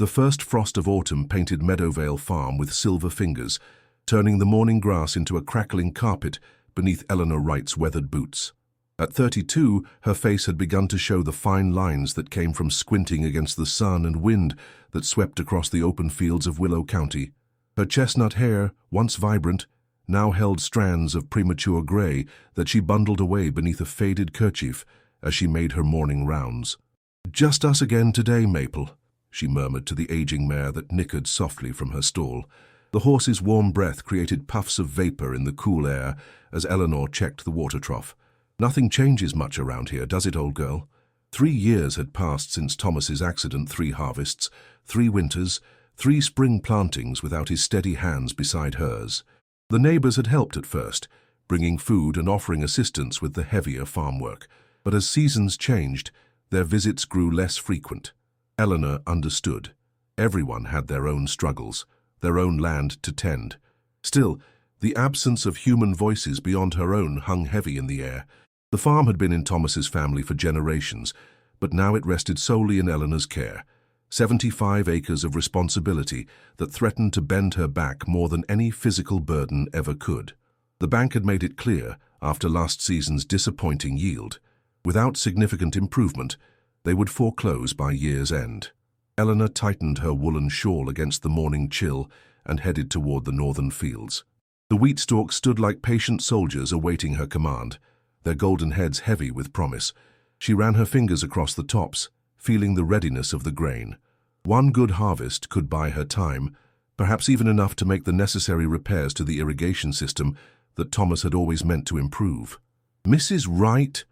The first frost of autumn painted Meadowvale Farm with silver fingers, turning the morning grass into a crackling carpet beneath Eleanor Wright's weathered boots. At 32, her face had begun to show the fine lines that came from squinting against the sun and wind that swept across the open fields of Willow County. Her chestnut hair, once vibrant, now held strands of premature gray that she bundled away beneath a faded kerchief as she made her morning rounds. "Just us again today, Maple," she murmured to the aging mare that nickered softly from her stall. The horse's warm breath created puffs of vapor in the cool air as Eleanor checked the water trough. "Nothing changes much around here, does it, old girl?" 3 years had passed since Thomas's accident, 3 harvests, 3 winters, 3 spring plantings without his steady hands beside hers. The neighbors had helped at first, bringing food and offering assistance with the heavier farm work. But as seasons changed, their visits grew less frequent. Eleanor understood. Everyone had their own struggles, their own land to tend. Still, the absence of human voices beyond her own hung heavy in the air. The farm had been in Thomas's family for generations, but now it rested solely in Eleanor's care. 75 acres of responsibility that threatened to bend her back more than any physical burden ever could. The bank had made it clear, after last season's disappointing yield, without significant improvement, they would foreclose by year's end. Eleanor tightened her woolen shawl against the morning chill and headed toward the northern fields. The wheat stalks stood like patient soldiers awaiting her command, their golden heads heavy with promise. She ran her fingers across the tops, feeling the readiness of the grain. One good harvest could buy her time, perhaps even enough to make the necessary repairs to the irrigation system that Thomas had always meant to improve. "Mrs. Wright?"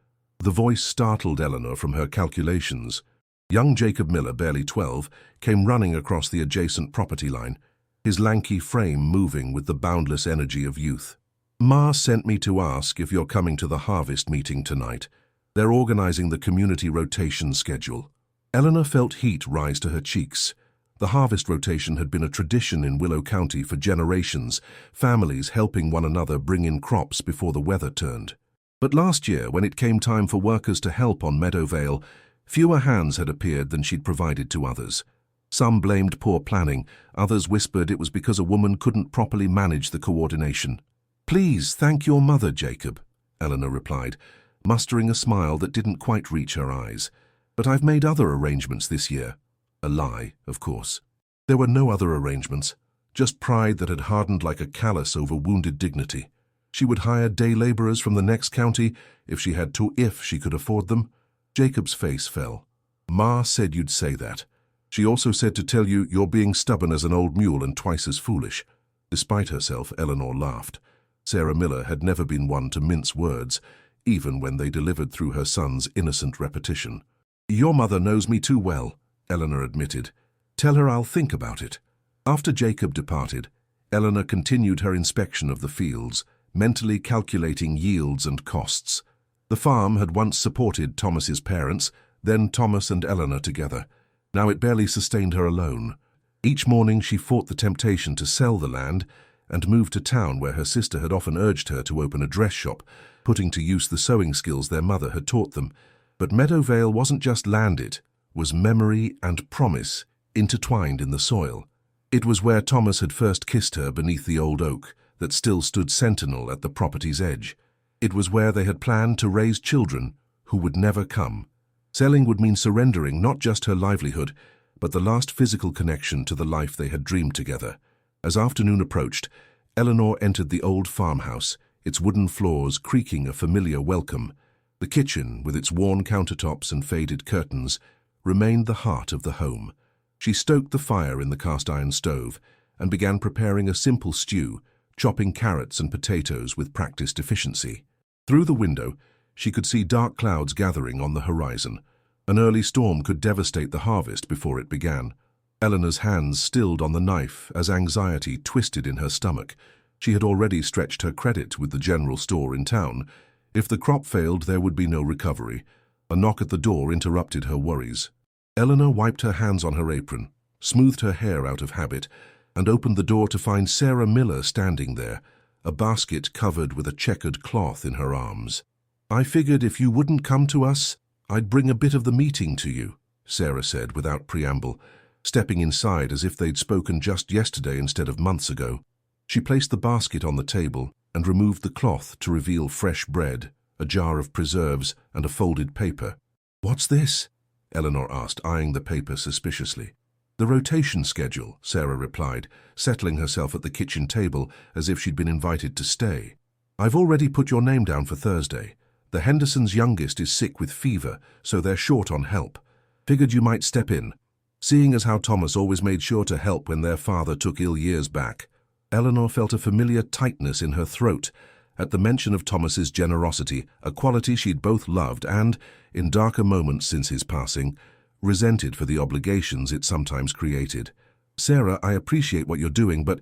The voice startled Eleanor from her calculations. Young Jacob Miller, barely 12, came running across the adjacent property line, his lanky frame moving with the boundless energy of youth. "Ma sent me to ask if you're coming to the harvest meeting tonight. They're organizing the community rotation schedule." Eleanor felt heat rise to her cheeks. The harvest rotation had been a tradition in Willow County for generations, families helping one another bring in crops before the weather turned. But last year, when it came time for workers to help on Meadowvale, fewer hands had appeared than she'd provided to others. Some blamed poor planning, others whispered it was because a woman couldn't properly manage the coordination. "Please thank your mother, Jacob," Eleanor replied, mustering a smile that didn't quite reach her eyes. "But I've made other arrangements this year." A lie, of course. There were no other arrangements, just pride that had hardened like a callus over wounded dignity. She would hire day laborers from the next county if she could afford them. Jacob's face fell. "Ma said you'd say that. She also said to tell you you're being stubborn as an old mule and twice as foolish." Despite herself, Eleanor laughed. Sarah Miller had never been one to mince words, even when they delivered through her son's innocent repetition. "Your mother knows me too well," Eleanor admitted. "Tell her I'll think about it." After Jacob departed, Eleanor continued her inspection of the fields, mentally calculating yields and costs. The farm had once supported Thomas's parents, then Thomas and Eleanor together. Now it barely sustained her alone. Each morning she fought the temptation to sell the land and move to town where her sister had often urged her to open a dress shop, putting to use the sewing skills their mother had taught them. But Meadowvale wasn't just land, it was memory and promise intertwined in the soil. It was where Thomas had first kissed her beneath the old oak that still stood sentinel at the property's edge. It was where they had planned to raise children who would never come. Selling would mean surrendering not just her livelihood, but the last physical connection to the life they had dreamed together. As afternoon approached, Eleanor entered the old farmhouse, its wooden floors creaking a familiar welcome. The kitchen, with its worn countertops and faded curtains, remained the heart of the home. She stoked the fire in the cast-iron stove and began preparing a simple stew, chopping carrots and potatoes with practiced efficiency. Through the window, she could see dark clouds gathering on the horizon. An early storm could devastate the harvest before it began. Eleanor's hands stilled on the knife as anxiety twisted in her stomach. She had already stretched her credit with the general store in town. If the crop failed, there would be no recovery. A knock at the door interrupted her worries. Eleanor wiped her hands on her apron, smoothed her hair out of habit, and opened the door to find Sarah Miller standing there, a basket covered with a checkered cloth in her arms. "I figured if you wouldn't come to us, I'd bring a bit of the meeting to you," Sarah said without preamble. stepping inside as if they'd spoken just yesterday instead of months ago. She placed the basket on the table and removed the cloth to reveal fresh bread, a jar of preserves, and a folded paper. "What's this?" Eleanor asked, eyeing the paper suspiciously. "The rotation schedule," Sarah replied, settling herself at the kitchen table as if she'd been invited to stay. "I've already put your name down for Thursday. The Hendersons' youngest is sick with fever, so they're short on help. Figured you might step in, seeing as how Thomas always made sure to help when their father took ill years back." Eleanor felt a familiar tightness in her throat at the mention of Thomas's generosity, a quality she'd both loved and, in darker moments since his passing, resented for the obligations it sometimes created. "Sarah, I appreciate what you're doing, but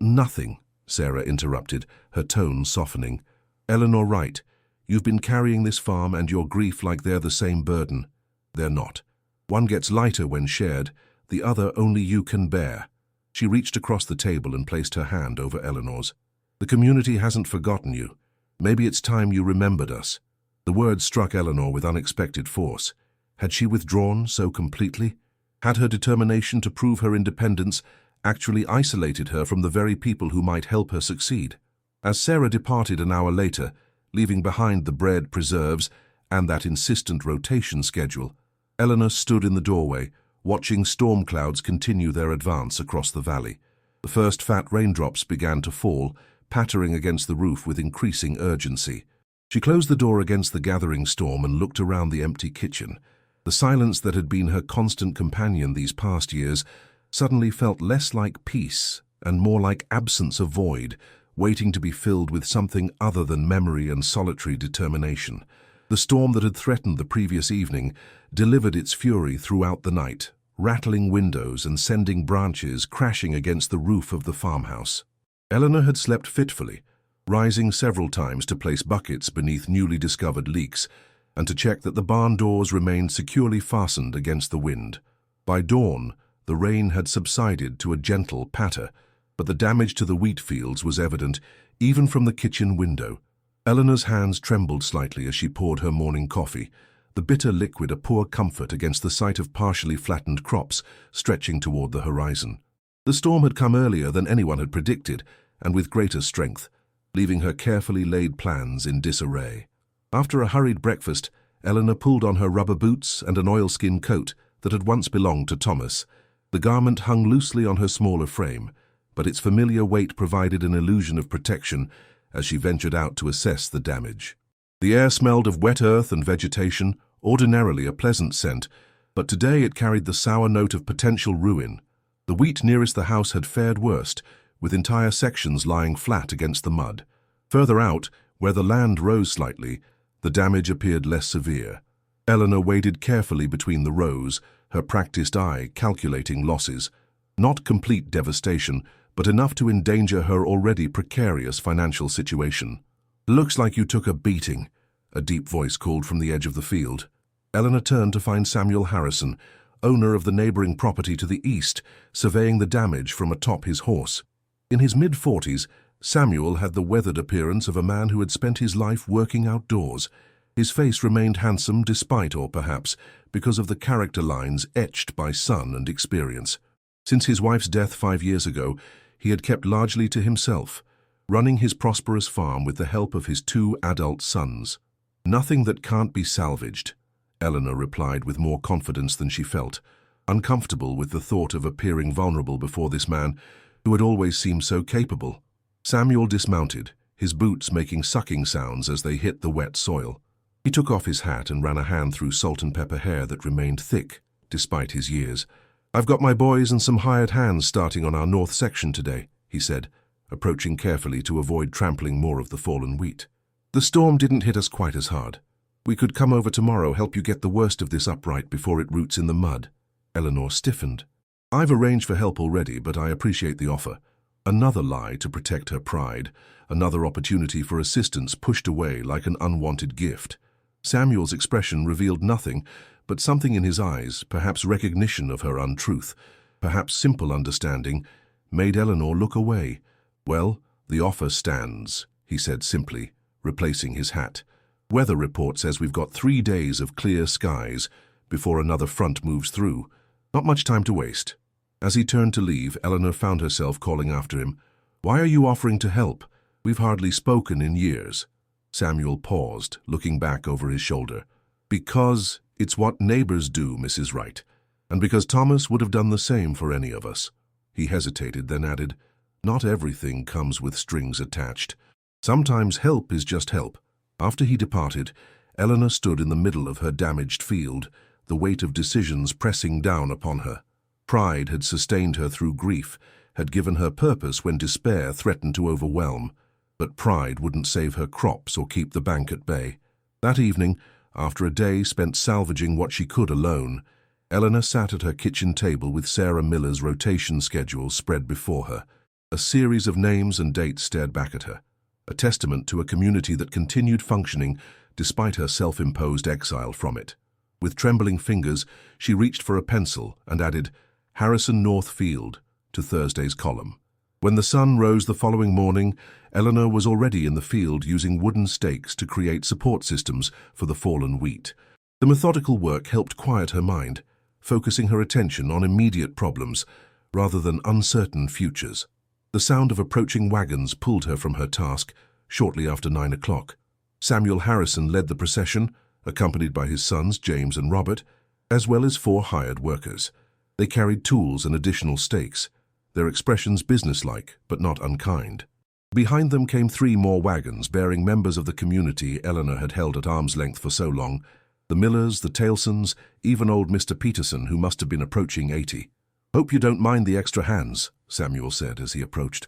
nothing," Sarah interrupted, her tone softening. "Eleanor, right. You've been carrying this farm and your grief like they're the same burden. They're not. One gets lighter when shared, the other only you can bear." She reached across the table and placed her hand over Eleanor's. "The community hasn't forgotten you. Maybe it's time you remembered us." The words struck Eleanor with unexpected force. Had she withdrawn so completely? Had her determination to prove her independence actually isolated her from the very people who might help her succeed? As Sarah departed an hour later, leaving behind the bread, preserves, and that insistent rotation schedule, Eleanor stood in the doorway, watching storm clouds continue their advance across the valley. The first fat raindrops began to fall, pattering against the roof with increasing urgency. She closed the door against the gathering storm and looked around the empty kitchen. The silence that had been her constant companion these past years suddenly felt less like peace and more like absence of void, waiting to be filled with something other than memory and solitary determination. The storm that had threatened the previous evening delivered its fury throughout the night, rattling windows and sending branches crashing against the roof of the farmhouse. Eleanor had slept fitfully, rising several times to place buckets beneath newly discovered leaks and to check that the barn doors remained securely fastened against the wind. By dawn, the rain had subsided to a gentle patter, but the damage to the wheat fields was evident even from the kitchen window. Eleanor's hands trembled slightly as she poured her morning coffee, the bitter liquid a poor comfort against the sight of partially flattened crops stretching toward the horizon. The storm had come earlier than anyone had predicted, and with greater strength, leaving her carefully laid plans in disarray. After a hurried breakfast, Eleanor pulled on her rubber boots and an oilskin coat that had once belonged to Thomas. The garment hung loosely on her smaller frame, but its familiar weight provided an illusion of protection as she ventured out to assess the damage. The air smelled of wet earth and vegetation, ordinarily a pleasant scent, but today it carried the sour note of potential ruin. The wheat nearest the house had fared worst, with entire sections lying flat against the mud. Further out, where the land rose slightly, the damage appeared less severe. Eleanor waded carefully between the rows, her practiced eye calculating losses. Not complete devastation, but enough to endanger her already precarious financial situation. "Looks like you took a beating," a deep voice called from the edge of the field. Eleanor turned to find Samuel Harrison, owner of the neighboring property to the east, surveying the damage from atop his horse. In his mid-40s, Samuel had the weathered appearance of a man who had spent his life working outdoors. His face remained handsome despite, or perhaps because of the character lines etched by sun and experience. Since his wife's death 5 years ago, he had kept largely to himself, running his prosperous farm with the help of his 2 adult sons. "Nothing that can't be salvaged," Eleanor replied with more confidence than she felt, uncomfortable with the thought of appearing vulnerable before this man who had always seemed so capable. Samuel dismounted, his boots making sucking sounds as they hit the wet soil. He took off his hat and ran a hand through salt and pepper hair that remained thick, despite his years. "I've got my boys and some hired hands starting on our north section today," he said, approaching carefully to avoid trampling more of the fallen wheat. "The storm didn't hit us quite as hard. We could come over tomorrow, help you get the worst of this upright before it roots in the mud." Eleanor stiffened. "I've arranged for help already, but I appreciate the offer." Another lie to protect her pride, another opportunity for assistance pushed away like an unwanted gift. Samuel's expression revealed nothing, but something in his eyes, perhaps recognition of her untruth, perhaps simple understanding, made Eleanor look away. "Well, the offer stands," he said simply, replacing his hat. "Weather report says we've got 3 days of clear skies before another front moves through. Not much time to waste. As he turned to leave, Eleanor found herself calling after him. "Why are you offering to help? We've hardly spoken in years." Samuel paused, looking back over his shoulder. "Because it's what neighbors do, Mrs. Wright, and because Thomas would have done the same for any of us." He hesitated, then added, "Not everything comes with strings attached. Sometimes help is just help." After he departed, Eleanor stood in the middle of her damaged field, the weight of decisions pressing down upon her. Pride had sustained her through grief, had given her purpose when despair threatened to overwhelm. But pride wouldn't save her crops or keep the bank at bay. That evening, after a day spent salvaging what she could alone, Eleanor sat at her kitchen table with Sarah Miller's rotation schedule spread before her. A series of names and dates stared back at her, a testament to a community that continued functioning despite her self-imposed exile from it. With trembling fingers, she reached for a pencil and added Harrison North Field to Thursday's column. When the sun rose the following morning, Eleanor was already in the field using wooden stakes to create support systems for the fallen wheat. The methodical work helped quiet her mind, focusing her attention on immediate problems rather than uncertain futures. The sound of approaching wagons pulled her from her task shortly after 9 o'clock. Samuel Harrison led the procession, accompanied by his sons James and Robert, as well as 4 hired workers. They carried tools and additional stakes, their expressions businesslike but not unkind. Behind them came 3 more wagons bearing members of the community Eleanor had held at arm's length for so long, the Millers, the Tailsons, even old Mr. Peterson, who must have been approaching 80. "Hope you don't mind the extra hands," Samuel said as he approached.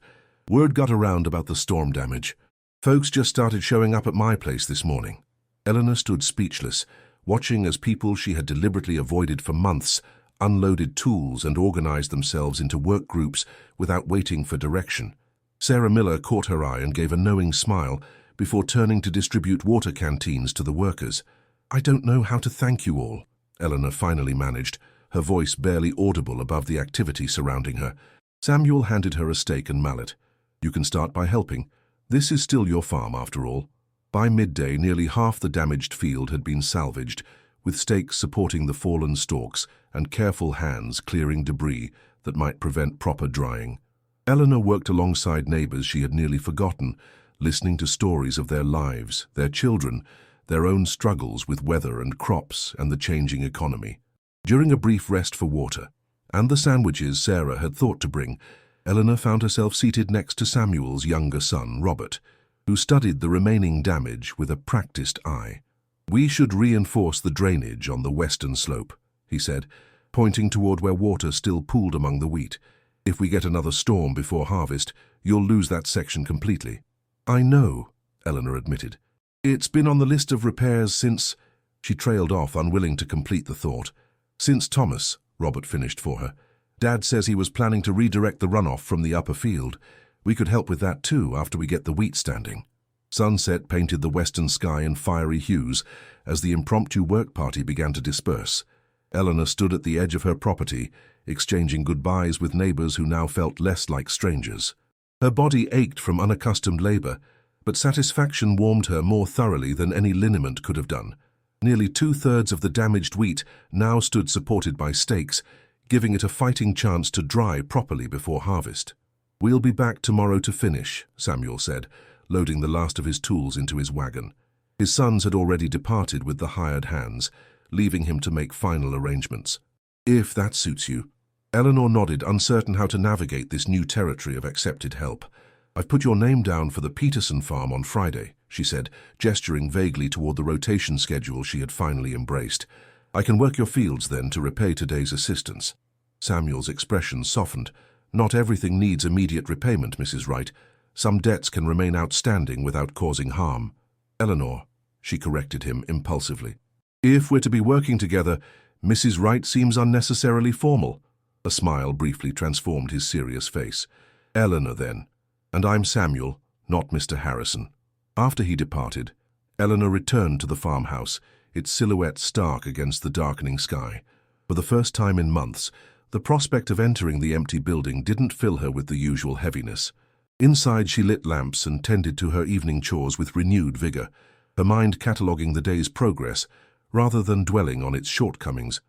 "Word got around about the storm damage. Folks just started showing up at my place this morning." Eleanor stood speechless, watching as people she had deliberately avoided for months unloaded tools and organized themselves into work groups without waiting for direction. Sarah Miller caught her eye and gave a knowing smile before turning to distribute water canteens to the workers. "I don't know how to thank you all," Eleanor finally managed, her voice barely audible above the activity surrounding her. Samuel handed her a stake and mallet. "You can start by helping. This is still your farm, after all." By midday, nearly half the damaged field had been salvaged, with stakes supporting the fallen stalks and careful hands clearing debris that might prevent proper drying. Eleanor worked alongside neighbors she had nearly forgotten, listening to stories of their lives, their children, their own struggles with weather and crops and the changing economy. During a brief rest for water, and the sandwiches Sarah had thought to bring, Eleanor found herself seated next to Samuel's younger son, Robert, who studied the remaining damage with a practiced eye. "We should reinforce the drainage on the western slope," he said, pointing toward where water still pooled among the wheat. "If we get another storm before harvest, you'll lose that section completely." "I know," Eleanor admitted. "It's been on the list of repairs since—" She trailed off, unwilling to complete the thought. "Since Thomas," Robert finished for her. "Dad says he was planning to redirect the runoff from the upper field. We could help with that too after we get the wheat standing." Sunset painted the western sky in fiery hues as the impromptu work party began to disperse. Eleanor stood at the edge of her property, exchanging goodbyes with neighbors who now felt less like strangers. Her body ached from unaccustomed labor, but satisfaction warmed her more thoroughly than any liniment could have done. Nearly 2/3 of the damaged wheat now stood supported by stakes, giving it a fighting chance to dry properly before harvest. "We'll be back tomorrow to finish," Samuel said, loading the last of his tools into his wagon. His sons had already departed with the hired hands, leaving him to make final arrangements. "If that suits you." Eleanor nodded, uncertain how to navigate this new territory of accepted help. "I've put your name down for the Peterson farm on Friday," she said, gesturing vaguely toward the rotation schedule she had finally embraced. "I can work your fields then to repay today's assistance." Samuel's expression softened. "Not everything needs immediate repayment, Mrs. Wright. Some debts can remain outstanding without causing harm." "Eleanor," she corrected him impulsively. "If we're to be working together, Mrs. Wright seems unnecessarily formal." A smile briefly transformed his serious face. "Eleanor, then. And I'm Samuel, not Mr. Harrison." After he departed, Eleanor returned to the farmhouse, its silhouette stark against the darkening sky. For the first time in months, the prospect of entering the empty building didn't fill her with the usual heaviness. Inside, she lit lamps and tended to her evening chores with renewed vigor, her mind cataloguing the day's progress rather than dwelling on its shortcomings.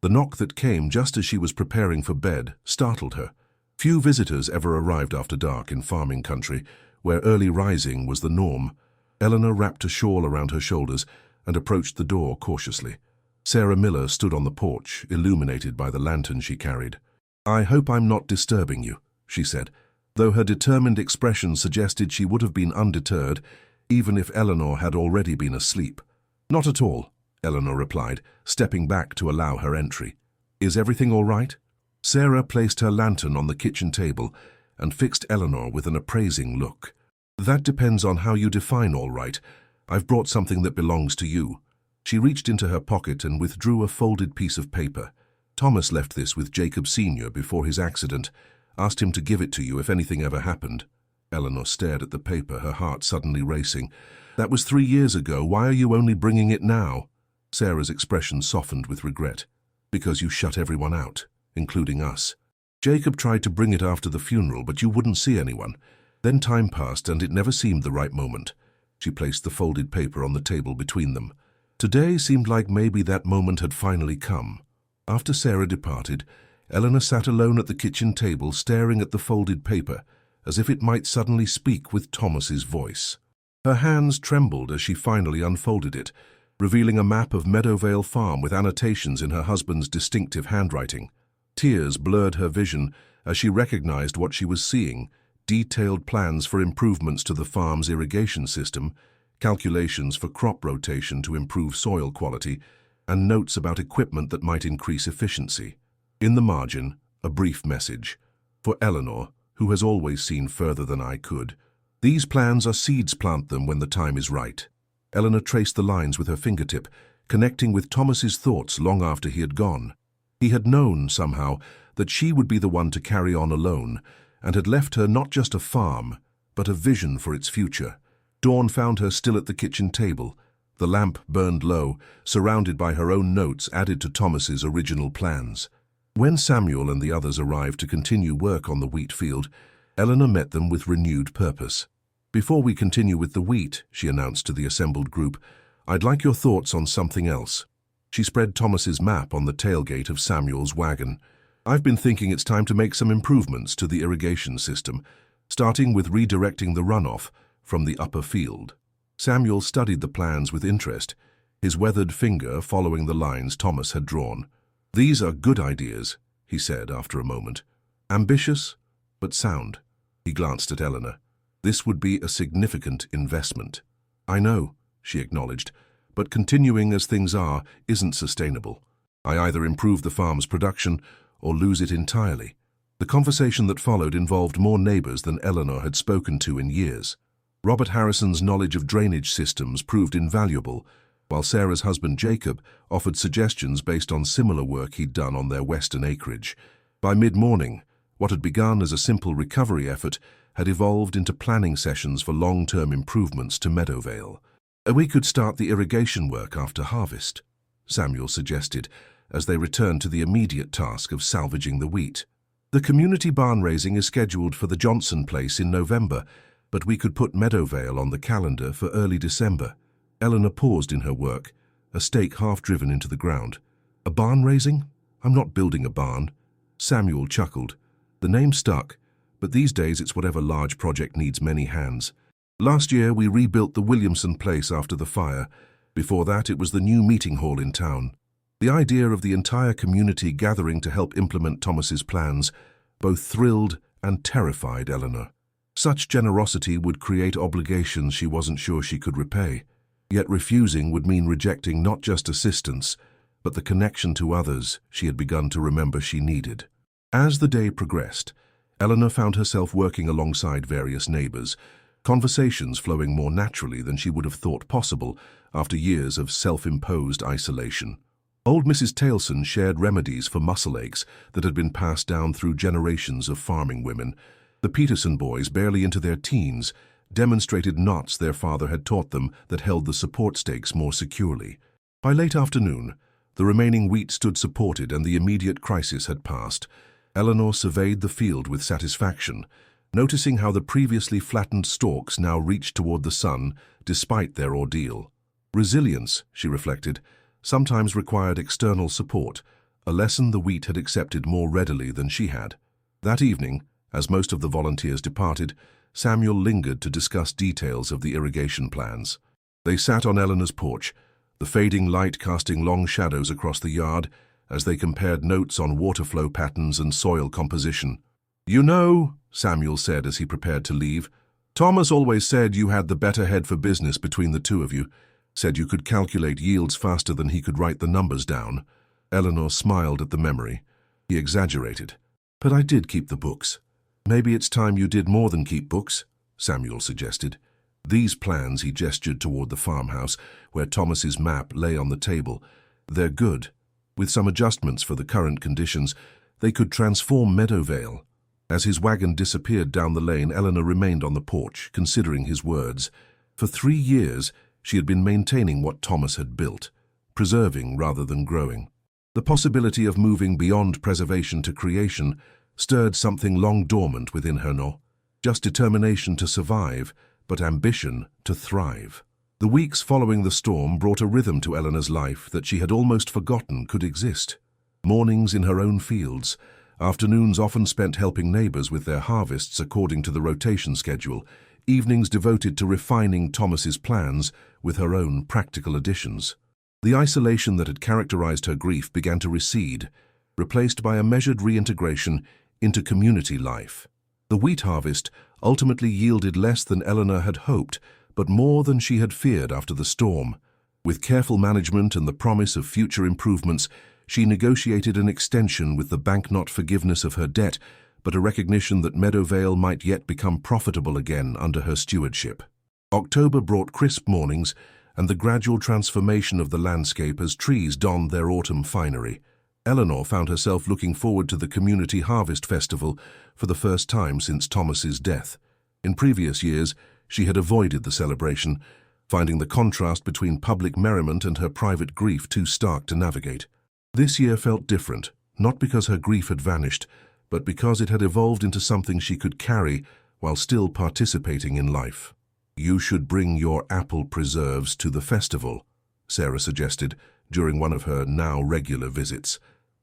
The knock that came just as she was preparing for bed startled her. Few visitors ever arrived after dark in farming country, where early rising was the norm. Eleanor wrapped a shawl around her shoulders and approached the door cautiously. Sarah Miller stood on the porch, illuminated by the lantern she carried. "I hope I'm not disturbing you," she said, though her determined expression suggested she would have been undeterred, even if Eleanor had already been asleep. "Not at all," Eleanor replied, stepping back to allow her entry. "Is everything all right?" Sarah placed her lantern on the kitchen table and fixed Eleanor with an appraising look. "That depends on how you define all right. I've brought something that belongs to you." She reached into her pocket and withdrew a folded piece of paper. "Thomas left this with Jacob Sr. before his accident. Asked him to give it to you if anything ever happened." Eleanor stared at the paper, her heart suddenly racing. "That was 3 years ago. Why are you only bringing it now?" Sarah's expression softened with regret. "Because you shut everyone out, including us. Jacob tried to bring it after the funeral, but you wouldn't see anyone. Then time passed and it never seemed the right moment." She placed the folded paper on the table between them. Today seemed like maybe that moment had finally come. After Sarah departed, Eleanor sat alone at the kitchen table staring at the folded paper, as if it might suddenly speak with Thomas's voice. Her hands trembled as she finally unfolded it, revealing a map of Meadowvale Farm with annotations in her husband's distinctive handwriting. Tears blurred her vision as she recognized what she was seeing: detailed plans for improvements to the farm's irrigation system, calculations for crop rotation to improve soil quality, and notes about equipment that might increase efficiency. In the margin, a brief message. "For Eleanor, who has always seen further than I could. These plans are seeds, plant them when the time is right." Eleanor traced the lines with her fingertip, connecting with Thomas's thoughts long after he had gone. He had known, somehow, that she would be the one to carry on alone, and had left her not just a farm, but a vision for its future. Dawn found her still at the kitchen table. The lamp burned low, surrounded by her own notes added to Thomas's original plans. When Samuel and the others arrived to continue work on the wheat field, Eleanor met them with renewed purpose. "Before we continue with the wheat," she announced to the assembled group, "I'd like your thoughts on something else." She spread Thomas's map on the tailgate of Samuel's wagon. "I've been thinking it's time to make some improvements to the irrigation system, starting with redirecting the runoff from the upper field." Samuel studied the plans with interest, his weathered finger following the lines Thomas had drawn. "These are good ideas," he said after a moment. "Ambitious, but sound." He glanced at Eleanor. "This would be a significant investment." "I know," she acknowledged, "but continuing as things are isn't sustainable. I either improve the farm's production or lose it entirely." The conversation that followed involved more neighbors than Eleanor had spoken to in years. Robert Harrison's knowledge of drainage systems proved invaluable, while Sarah's husband Jacob offered suggestions based on similar work he'd done on their western acreage. By mid-morning, what had begun as a simple recovery effort had evolved into planning sessions for long-term improvements to Meadowvale. "We could start the irrigation work after harvest," Samuel suggested, as they returned to the immediate task of salvaging the wheat. "The community barn raising is scheduled for the Johnson place in November, but we could put Meadowvale on the calendar for early December." Eleanor paused in her work, a stake half driven into the ground. "A barn raising? I'm not building a barn." Samuel chuckled. The name stuck, but these days it's whatever large project needs many hands. "Last year we rebuilt the Williamson place after the fire. Before that it was the new meeting hall in town." The idea of the entire community gathering to help implement Thomas's plans both thrilled and terrified Eleanor. Such generosity would create obligations she wasn't sure she could repay. Yet refusing would mean rejecting not just assistance, but the connection to others she had begun to remember she needed. As the day progressed, Eleanor found herself working alongside various neighbors, conversations flowing more naturally than she would have thought possible after years of self-imposed isolation. Old Mrs. Tailson shared remedies for muscle aches that had been passed down through generations of farming women. The Peterson boys, barely into their teens, demonstrated knots their father had taught them that held the support stakes more securely. By late afternoon, the remaining wheat stood supported and the immediate crisis had passed. Eleanor surveyed the field with satisfaction, noticing how the previously flattened stalks now reached toward the sun despite their ordeal. Resilience, she reflected, sometimes required external support, a lesson the wheat had accepted more readily than she had. That evening, as most of the volunteers departed, Samuel lingered to discuss details of the irrigation plans. They sat on Eleanor's porch, the fading light casting long shadows across the yard as they compared notes on water flow patterns and soil composition. "You know," Samuel said as he prepared to leave, "Thomas always said you had the better head for business between the two of you, said you could calculate yields faster than he could write the numbers down." Eleanor smiled at the memory. He exaggerated. "But I did keep the books." "Maybe it's time you did more than keep books," Samuel suggested. These plans, he gestured toward the farmhouse, where Thomas's map lay on the table. "They're good. With some adjustments for the current conditions, they could transform Meadowvale." As his wagon disappeared down the lane, Eleanor remained on the porch, considering his words. For 3 years, she had been maintaining what Thomas had built, preserving rather than growing. The possibility of moving beyond preservation to creation stirred something long dormant within her, not just determination to survive, but ambition to thrive. The weeks following the storm brought a rhythm to Eleanor's life that she had almost forgotten could exist. Mornings in her own fields, afternoons often spent helping neighbors with their harvests according to the rotation schedule, evenings devoted to refining Thomas's plans with her own practical additions. The isolation that had characterized her grief began to recede, replaced by a measured reintegration into community life. The wheat harvest ultimately yielded less than Eleanor had hoped, but more than she had feared after the storm. With careful management and the promise of future improvements, she negotiated an extension with the bank, not forgiveness of her debt, but a recognition that Meadowvale might yet become profitable again under her stewardship. October brought crisp mornings and the gradual transformation of the landscape as trees donned their autumn finery. Eleanor found herself looking forward to the community harvest festival for the first time since Thomas's death. In previous years, she had avoided the celebration, finding the contrast between public merriment and her private grief too stark to navigate. This year felt different, not because her grief had vanished, but because it had evolved into something she could carry while still participating in life. "You should bring your apple preserves to the festival," Sarah suggested during one of her now regular visits.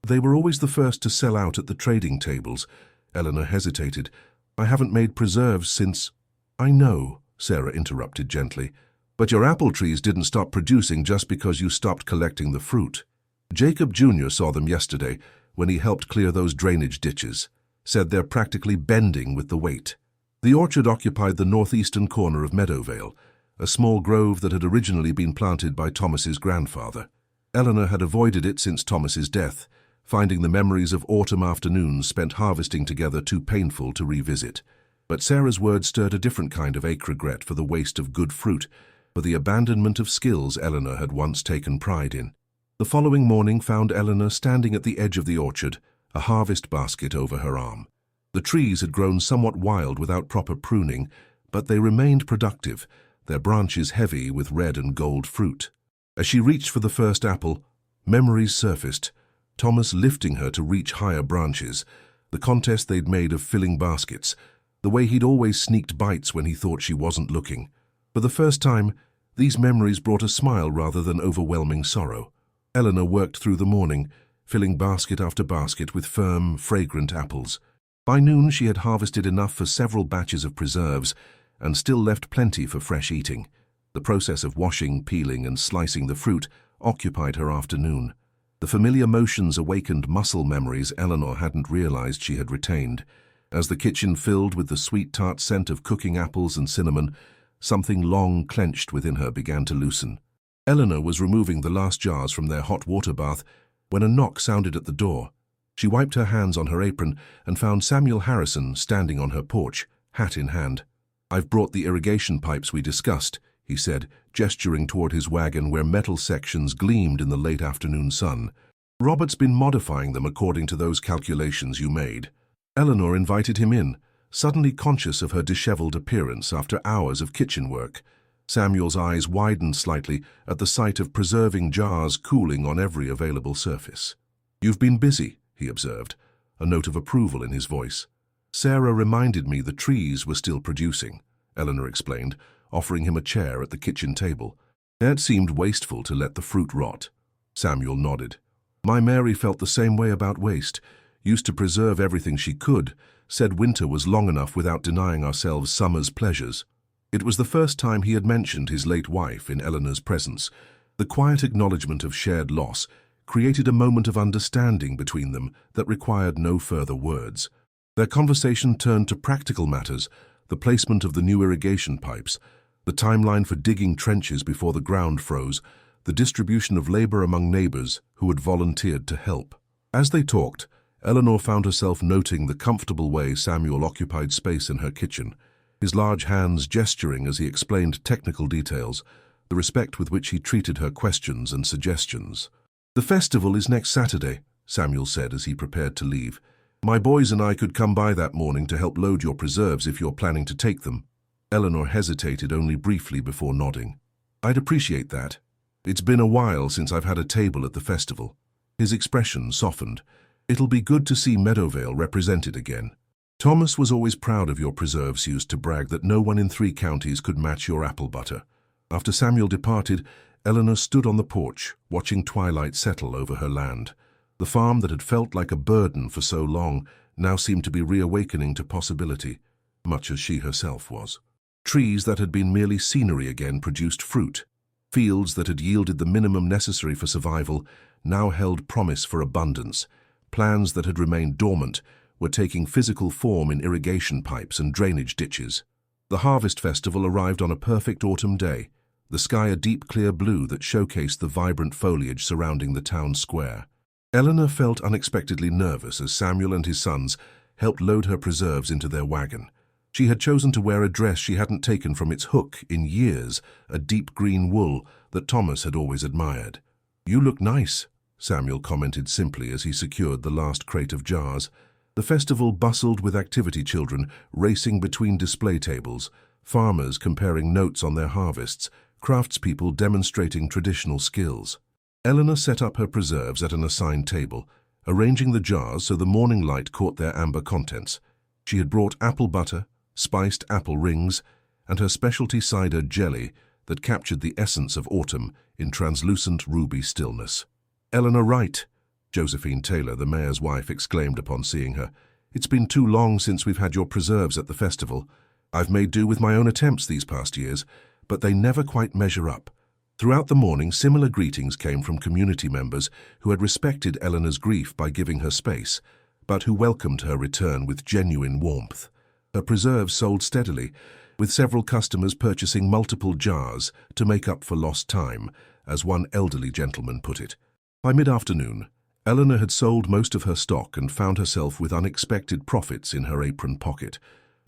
"They were always the first to sell out at the trading tables." Eleanor hesitated. "I haven't made preserves since—" "I know," Sarah interrupted gently, "but your apple trees didn't stop producing just because you stopped collecting the fruit. Jacob Jr. saw them yesterday when he helped clear those drainage ditches, said they're practically bending with the weight." The orchard occupied the northeastern corner of Meadowvale, a small grove that had originally been planted by Thomas's grandfather. Eleanor had avoided it since Thomas's death, finding the memories of autumn afternoons spent harvesting together too painful to revisit. But Sarah's words stirred a different kind of ache regret for the waste of good fruit, for the abandonment of skills Eleanor had once taken pride in. The following morning found Eleanor standing at the edge of the orchard, a harvest basket over her arm. The trees had grown somewhat wild without proper pruning, but they remained productive, their branches heavy with red and gold fruit. As she reached for the first apple, memories surfaced, Thomas lifting her to reach higher branches, the contest they'd made of filling baskets, the way he'd always sneaked bites when he thought she wasn't looking. For the first time, these memories brought a smile rather than overwhelming sorrow. Eleanor worked through the morning, filling basket after basket with firm, fragrant apples. By noon she had harvested enough for several batches of preserves and still left plenty for fresh eating. The process of washing, peeling, and slicing the fruit occupied her afternoon. The familiar motions awakened muscle memories Eleanor hadn't realized she had retained. As the kitchen filled with the sweet tart scent of cooking apples and cinnamon, something long clenched within her began to loosen. Eleanor was removing the last jars from their hot water bath when a knock sounded at the door. She wiped her hands on her apron and found Samuel Harrison standing on her porch, hat in hand. "I've brought the irrigation pipes we discussed," he said, gesturing toward his wagon where metal sections gleamed in the late afternoon sun. "Robert's been modifying them according to those calculations you made." Eleanor invited him in, suddenly conscious of her disheveled appearance after hours of kitchen work. Samuel's eyes widened slightly at the sight of preserving jars cooling on every available surface. "You've been busy," he observed, a note of approval in his voice. "Sarah reminded me the trees were still producing," Eleanor explained, offering him a chair at the kitchen table. It seemed wasteful to let the fruit rot. Samuel nodded. My Mary felt the same way about waste, used to preserve everything she could, said winter was long enough without denying ourselves summer's pleasures. It was the first time he had mentioned his late wife in Eleanor's presence. The quiet acknowledgement of shared loss created a moment of understanding between them that required no further words. Their conversation turned to practical matters, the placement of the new irrigation pipes, the timeline for digging trenches before the ground froze, the distribution of labor among neighbors who had volunteered to help. As they talked, Eleanor found herself noting the comfortable way Samuel occupied space in her kitchen, his large hands gesturing as he explained technical details, the respect with which he treated her questions and suggestions. "The festival is next Saturday," Samuel said as he prepared to leave. "My boys and I could come by that morning to help load your preserves if you're planning to take them." Eleanor hesitated only briefly before nodding. "I'd appreciate that. It's been a while since I've had a table at the festival." His expression softened. "It'll be good to see Meadowvale represented again. Thomas was always proud of your preserves, used to brag that no one in 3 counties could match your apple butter." After Samuel departed, Eleanor stood on the porch, watching twilight settle over her land. The farm that had felt like a burden for so long now seemed to be reawakening to possibility, much as she herself was. Trees that had been merely scenery again produced fruit. Fields that had yielded the minimum necessary for survival now held promise for abundance. Plans that had remained dormant were taking physical form in irrigation pipes and drainage ditches. The Harvest Festival arrived on a perfect autumn day, the sky a deep clear blue that showcased the vibrant foliage surrounding the town square. Eleanor felt unexpectedly nervous as Samuel and his sons helped load her preserves into their wagon. She had chosen to wear a dress she hadn't taken from its hook in years, a deep green wool that Thomas had always admired. "You look nice," Samuel commented simply as he secured the last crate of jars. The festival bustled with activity children racing between display tables, farmers comparing notes on their harvests, craftspeople demonstrating traditional skills. Eleanor set up her preserves at an assigned table, arranging the jars so the morning light caught their amber contents. She had brought apple butter, spiced apple rings, and her specialty cider jelly that captured the essence of autumn in translucent ruby stillness. "Eleanor Wright," Josephine Taylor, the mayor's wife, exclaimed upon seeing her. "It's been too long since we've had your preserves at the festival. I've made do with my own attempts these past years, but they never quite measure up." Throughout the morning, similar greetings came from community members who had respected Eleanor's grief by giving her space, but who welcomed her return with genuine warmth. Her preserves sold steadily, with several customers purchasing multiple jars to make up for lost time, as one elderly gentleman put it. By mid-afternoon, Eleanor had sold most of her stock and found herself with unexpected profits in her apron pocket.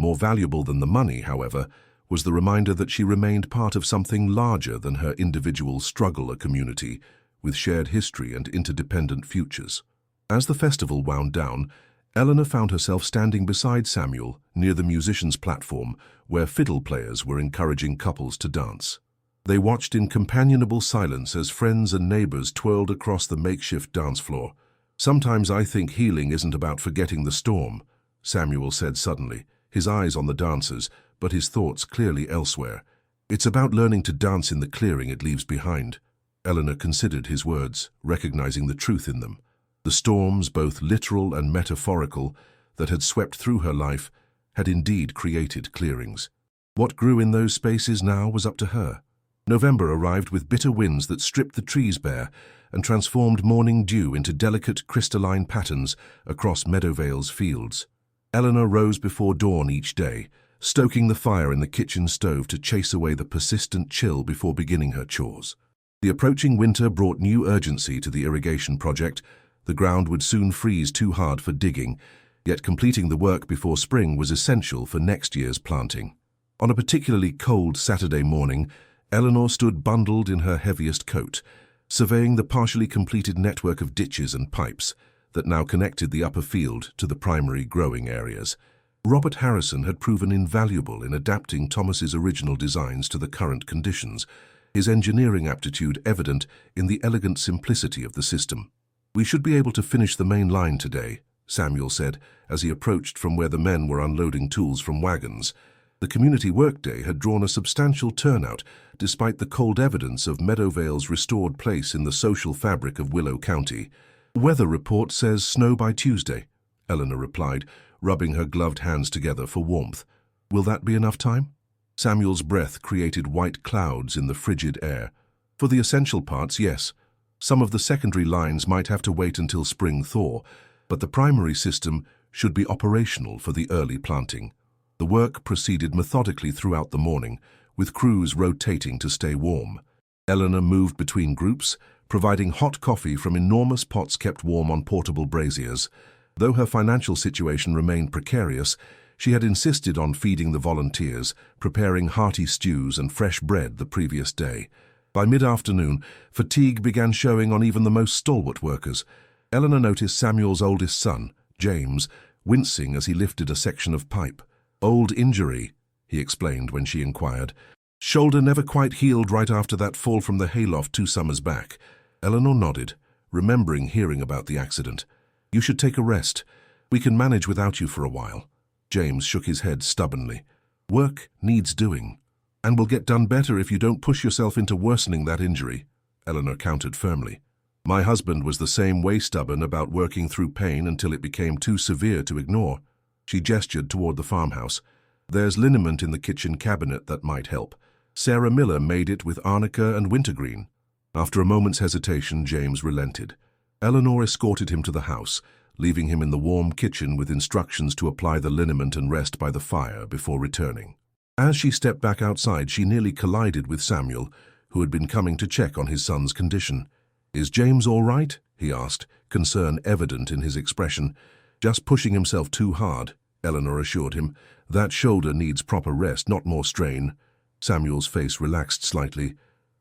More valuable than the money, however, was the reminder that she remained part of something larger than her individual struggle, a community with shared history and interdependent futures. As the festival wound down, Eleanor found herself standing beside Samuel near the musicians' platform where fiddle players were encouraging couples to dance. They watched in companionable silence as friends and neighbors twirled across the makeshift dance floor. "Sometimes I think healing isn't about forgetting the storm," Samuel said suddenly, his eyes on the dancers, but his thoughts clearly elsewhere. "It's about learning to dance in the clearing it leaves behind." Eleanor considered his words, recognizing the truth in them. The storms, both literal and metaphorical, that had swept through her life had indeed created clearings. What grew in those spaces now was up to her. November arrived with bitter winds that stripped the trees bare and transformed morning dew into delicate crystalline patterns across Meadowvale's fields. Eleanor rose before dawn each day, stoking the fire in the kitchen stove to chase away the persistent chill before beginning her chores. The approaching winter brought new urgency to the irrigation project. The ground would soon freeze too hard for digging, yet completing the work before spring was essential for next year's planting. On a particularly cold Saturday morning, Eleanor stood bundled in her heaviest coat, surveying the partially completed network of ditches and pipes that now connected the upper field to the primary growing areas. Robert Harrison had proven invaluable in adapting Thomas's original designs to the current conditions, his engineering aptitude evident in the elegant simplicity of the system. "We should be able to finish the main line today," Samuel said as he approached from where the men were unloading tools from wagons. The community workday had drawn a substantial turnout, despite the cold evidence of Meadowvale's restored place in the social fabric of Willow County. Weather report says snow by Tuesday, Eleanor replied, rubbing her gloved hands together for warmth. Will that be enough time? Samuel's breath created white clouds in the frigid air. For the essential parts, yes. Some of the secondary lines might have to wait until spring thaw, but the primary system should be operational for the early planting. The work proceeded methodically throughout the morning, with crews rotating to stay warm. Eleanor moved between groups, providing hot coffee from enormous pots kept warm on portable braziers. Though her financial situation remained precarious, she had insisted on feeding the volunteers, preparing hearty stews and fresh bread the previous day. By mid-afternoon, fatigue began showing on even the most stalwart workers. Eleanor noticed Samuel's oldest son, James, wincing as he lifted a section of pipe. "Old injury," he explained when she inquired. "Shoulder never quite healed right after that fall from the hayloft 2 summers back." Eleanor nodded, remembering hearing about the accident. "You should take a rest. We can manage without you for a while." James shook his head stubbornly. "Work needs doing, and will get done better if you don't push yourself into worsening that injury," Eleanor countered firmly. "My husband was the same way stubborn about working through pain until it became too severe to ignore." She gestured toward the farmhouse. "There's liniment in the kitchen cabinet that might help. Sarah Miller made it with arnica and wintergreen." After a moment's hesitation, James relented. Eleanor escorted him to the house, leaving him in the warm kitchen with instructions to apply the liniment and rest by the fire before returning. As she stepped back outside, she nearly collided with Samuel, who had been coming to check on his son's condition. "Is James all right?" he asked, concern evident in his expression. "Just pushing himself too hard," Eleanor assured him. "That shoulder needs proper rest, not more strain." Samuel's face relaxed slightly.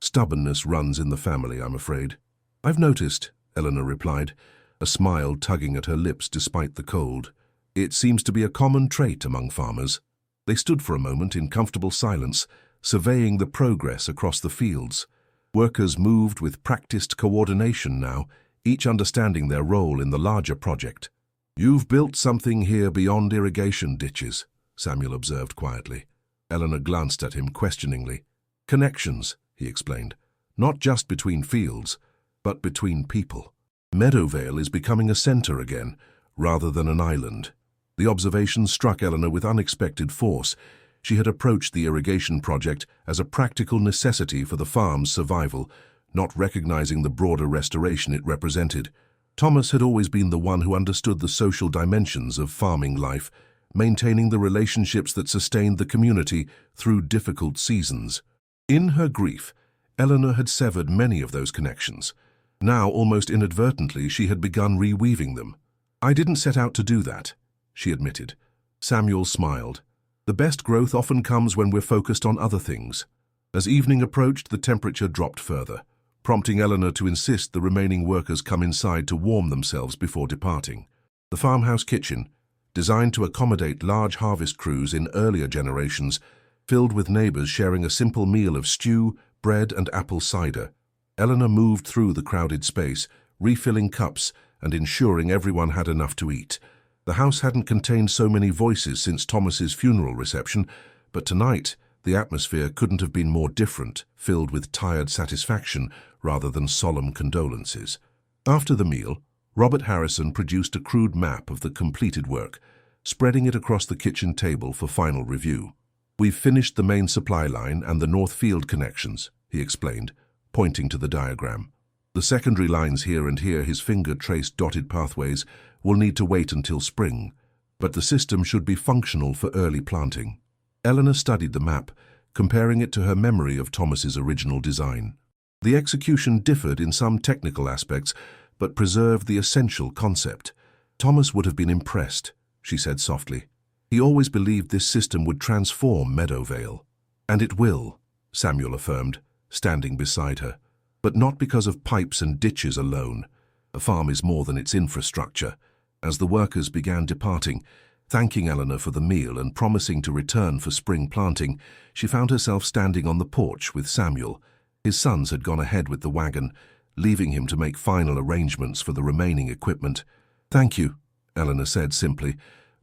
"Stubbornness runs in the family, I'm afraid." "I've noticed," Eleanor replied, a smile tugging at her lips despite the cold. "It seems to be a common trait among farmers." They stood for a moment in comfortable silence, surveying the progress across the fields. Workers moved with practiced coordination now, each understanding their role in the larger project. "You've built something here beyond irrigation ditches," Samuel observed quietly. Eleanor glanced at him questioningly. "Connections," he explained, "not just between fields, but between people. Meadowvale is becoming a center again, rather than an island." The observation struck Eleanor with unexpected force. She had approached the irrigation project as a practical necessity for the farm's survival, not recognizing the broader restoration it represented. Thomas had always been the one who understood the social dimensions of farming life, maintaining the relationships that sustained the community through difficult seasons. In her grief, Eleanor had severed many of those connections. Now, almost inadvertently, she had begun reweaving them. "I didn't set out to do that," she admitted. Samuel smiled. "The best growth often comes when we're focused on other things." As evening approached, the temperature dropped further, prompting Eleanor to insist the remaining workers come inside to warm themselves before departing. The farmhouse kitchen, designed to accommodate large harvest crews in earlier generations, filled with neighbors sharing a simple meal of stew, bread, and apple cider. Eleanor moved through the crowded space, refilling cups and ensuring everyone had enough to eat. The house hadn't contained so many voices since Thomas's funeral reception, but tonight the atmosphere couldn't have been more different, filled with tired satisfaction rather than solemn condolences. After the meal, Robert Harrison produced a crude map of the completed work, spreading it across the kitchen table for final review. "We've finished the main supply line and the North Field connections," he explained, pointing to the diagram. "The secondary lines here and here," his finger traced dotted pathways, "will need to wait until spring, but the system should be functional for early planting." Eleanor studied the map, comparing it to her memory of Thomas's original design. The execution differed in some technical aspects, but preserved the essential concept. "Thomas would have been impressed," she said softly. "He always believed this system would transform Meadowvale." "And it will," Samuel affirmed, standing beside her. "But not because of pipes and ditches alone. A farm is more than its infrastructure." As the workers began departing, thanking Eleanor for the meal and promising to return for spring planting, she found herself standing on the porch with Samuel. His sons had gone ahead with the wagon, leaving him to make final arrangements for the remaining equipment. "Thank you," Eleanor said simply,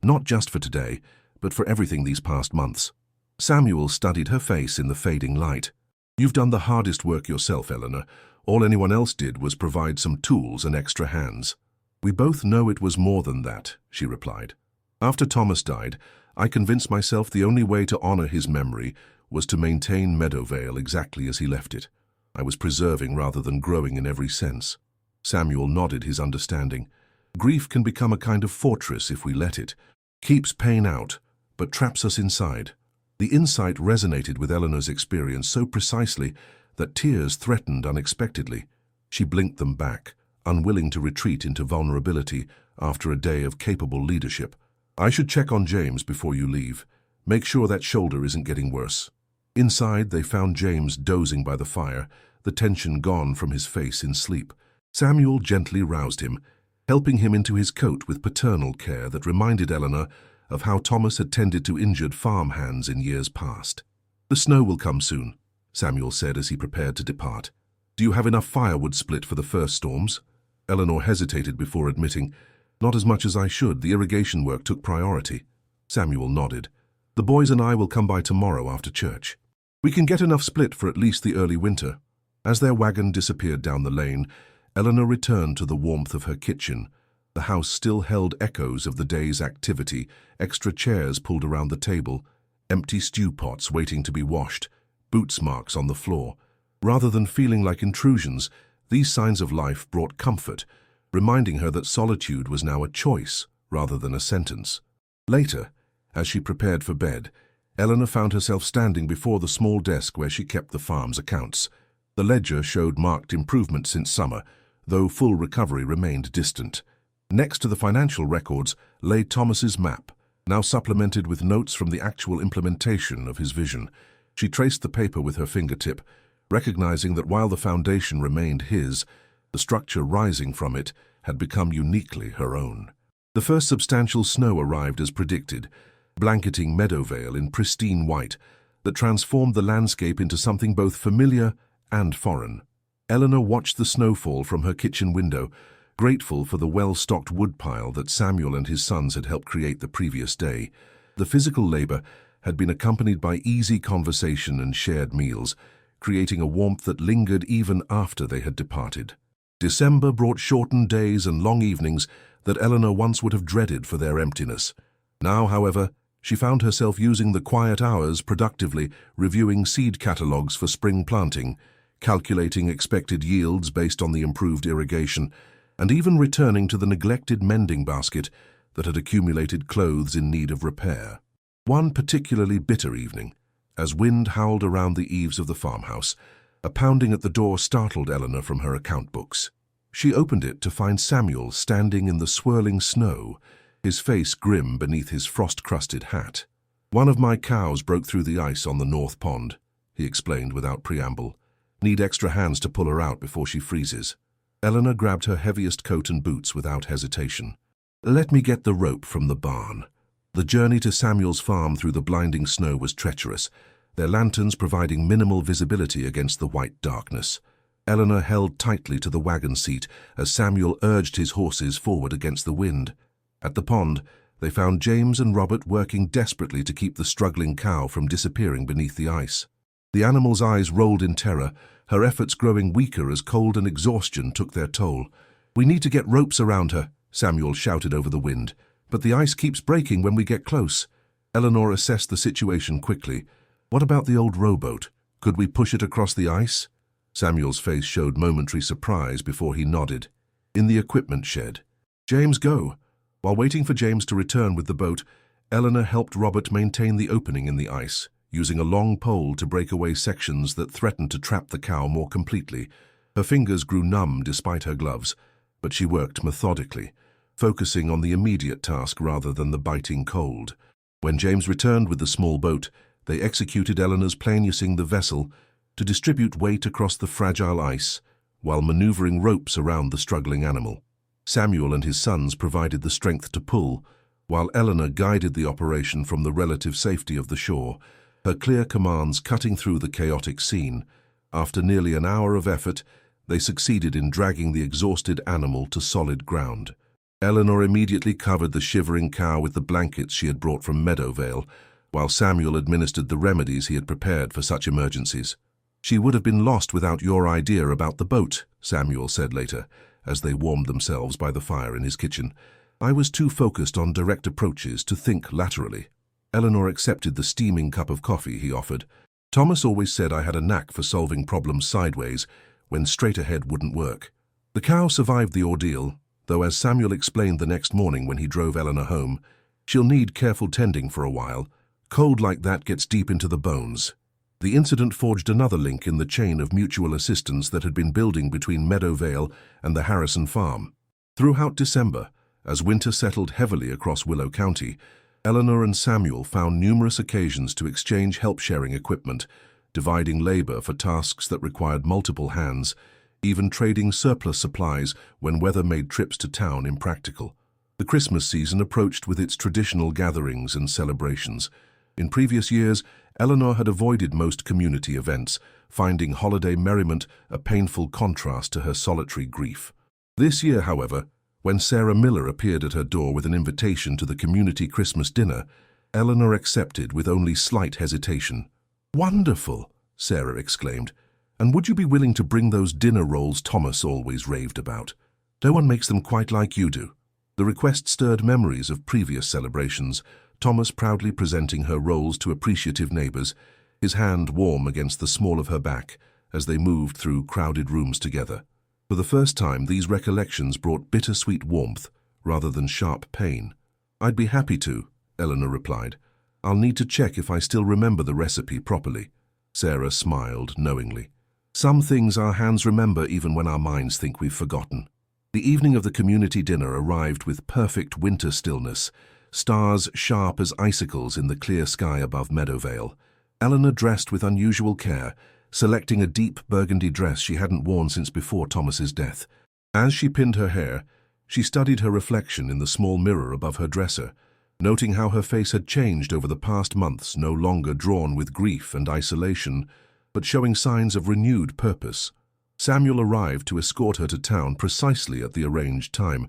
"not just for today, but for everything these past months." Samuel studied her face in the fading light. "You've done the hardest work yourself, Eleanor. All anyone else did was provide some tools and extra hands. We both know it was more than that, she replied. After Thomas died, I convinced myself the only way to honor his memory was to maintain Meadowvale exactly as he left it. I was preserving rather than growing in every sense. Samuel nodded his understanding. Grief can become a kind of fortress if we let it. Keeps pain out, but traps us inside. The insight resonated with Eleanor's experience so precisely that tears threatened unexpectedly. She blinked them back, unwilling to retreat into vulnerability after a day of capable leadership. I should check on James before you leave. Make sure that shoulder isn't getting worse. Inside, they found James dozing by the fire, the tension gone from his face in sleep. Samuel gently roused him, helping him into his coat with paternal care that reminded Eleanor of how Thomas had tended to injured farm hands in years past. The snow will come soon, Samuel said as he prepared to depart. Do you have enough firewood split for the first storms? Eleanor hesitated before admitting, not as much as I should. The irrigation work took priority. Samuel nodded. The boys and I will come by tomorrow after church. We can get enough split for at least the early winter. As their wagon disappeared down the lane, Eleanor returned to the warmth of her kitchen. The house still held echoes of the day's activity, extra chairs pulled around the table, empty stew pots waiting to be washed, boots marks on the floor. Rather than feeling like intrusions, these signs of life brought comfort, reminding her that solitude was now a choice rather than a sentence. Later, as she prepared for bed, Eleanor found herself standing before the small desk where she kept the farm's accounts. The ledger showed marked improvement since summer, though full recovery remained distant. Next to the financial records lay Thomas's map, now supplemented with notes from the actual implementation of his vision. She traced the paper with her fingertip, recognizing that while the foundation remained his, the structure rising from it had become uniquely her own. The first substantial snow arrived as predicted, blanketing Meadowvale in pristine white that transformed the landscape into something both familiar and foreign. Eleanor watched the snowfall from her kitchen window, grateful for the well-stocked woodpile that Samuel and his sons had helped create the previous day. The physical labor had been accompanied by easy conversation and shared meals, creating a warmth that lingered even after they had departed. December brought shortened days and long evenings that Eleanor once would have dreaded for their emptiness. Now, however, she found herself using the quiet hours productively, reviewing seed catalogs for spring planting, calculating expected yields based on the improved irrigation, and even returning to the neglected mending basket that had accumulated clothes in need of repair. One particularly bitter evening, as wind howled around the eaves of the farmhouse, a pounding at the door startled Eleanor from her account books. She opened it to find Samuel standing in the swirling snow, his face grim beneath his frost-crusted hat. One of my cows broke through the ice on the north pond, he explained without preamble. Need extra hands to pull her out before she freezes. Eleanor grabbed her heaviest coat and boots without hesitation. Let me get the rope from the barn. The journey to Samuel's farm through the blinding snow was treacherous, their lanterns providing minimal visibility against the white darkness. Eleanor held tightly to the wagon seat as Samuel urged his horses forward against the wind. At the pond, they found James and Robert working desperately to keep the struggling cow from disappearing beneath the ice. The animal's eyes rolled in terror, her efforts growing weaker as cold and exhaustion took their toll. We need to get ropes around her, Samuel shouted over the wind. But the ice keeps breaking when we get close. Eleanor assessed the situation quickly. What about the old rowboat? Could we push it across the ice? Samuel's face showed momentary surprise before he nodded. In the equipment shed. James, go. While waiting for James to return with the boat, Eleanor helped Robert maintain the opening in the ice, using a long pole to break away sections that threatened to trap the cow more completely. Her fingers grew numb despite her gloves, but she worked methodically, focusing on the immediate task rather than the biting cold. When James returned with the small boat, they executed Eleanor's plan using the vessel to distribute weight across the fragile ice while maneuvering ropes around the struggling animal. Samuel and his sons provided the strength to pull, while Eleanor guided the operation from the relative safety of the shore, her clear commands cutting through the chaotic scene. After nearly an hour of effort, they succeeded in dragging the exhausted animal to solid ground. Eleanor immediately covered the shivering cow with the blankets she had brought from Meadowvale, while Samuel administered the remedies he had prepared for such emergencies. "She would have been lost without your idea about the boat," Samuel said later, as they warmed themselves by the fire in his kitchen. "I was too focused on direct approaches to think laterally." Eleanor accepted the steaming cup of coffee he offered. "Thomas always said I had a knack for solving problems sideways when straight ahead wouldn't work." The cow survived the ordeal, though as Samuel explained the next morning when he drove Eleanor home, "She'll need careful tending for a while. Cold like that gets deep into the bones." The incident forged another link in the chain of mutual assistance that had been building between Meadowvale and the Harrison farm. Throughout December, as winter settled heavily across Willow County, Eleanor and Samuel found numerous occasions to exchange help-sharing equipment, dividing labor for tasks that required multiple hands, even trading surplus supplies when weather made trips to town impractical. The Christmas season approached with its traditional gatherings and celebrations. In previous years, Eleanor had avoided most community events, finding holiday merriment a painful contrast to her solitary grief. This year, however, when Sarah Miller appeared at her door with an invitation to the community Christmas dinner, Eleanor accepted with only slight hesitation. "Wonderful!" Sarah exclaimed. "And would you be willing to bring those dinner rolls Thomas always raved about? No one makes them quite like you do." The request stirred memories of previous celebrations, Thomas proudly presenting her rolls to appreciative neighbors, his hand warm against the small of her back as they moved through crowded rooms together. For the first time, these recollections brought bittersweet warmth rather than sharp pain. "I'd be happy to," Eleanor replied. "I'll need to check if I still remember the recipe properly." Sarah smiled knowingly. "Some things our hands remember even when our minds think we've forgotten." The evening of the community dinner arrived with perfect winter stillness, stars sharp as icicles in the clear sky above Meadowvale. Eleanor dressed with unusual care, selecting a deep burgundy dress she hadn't worn since before Thomas's death. As she pinned her hair, she studied her reflection in the small mirror above her dresser, noting how her face had changed over the past months, no longer drawn with grief and isolation, but showing signs of renewed purpose. Samuel arrived to escort her to town precisely at the arranged time,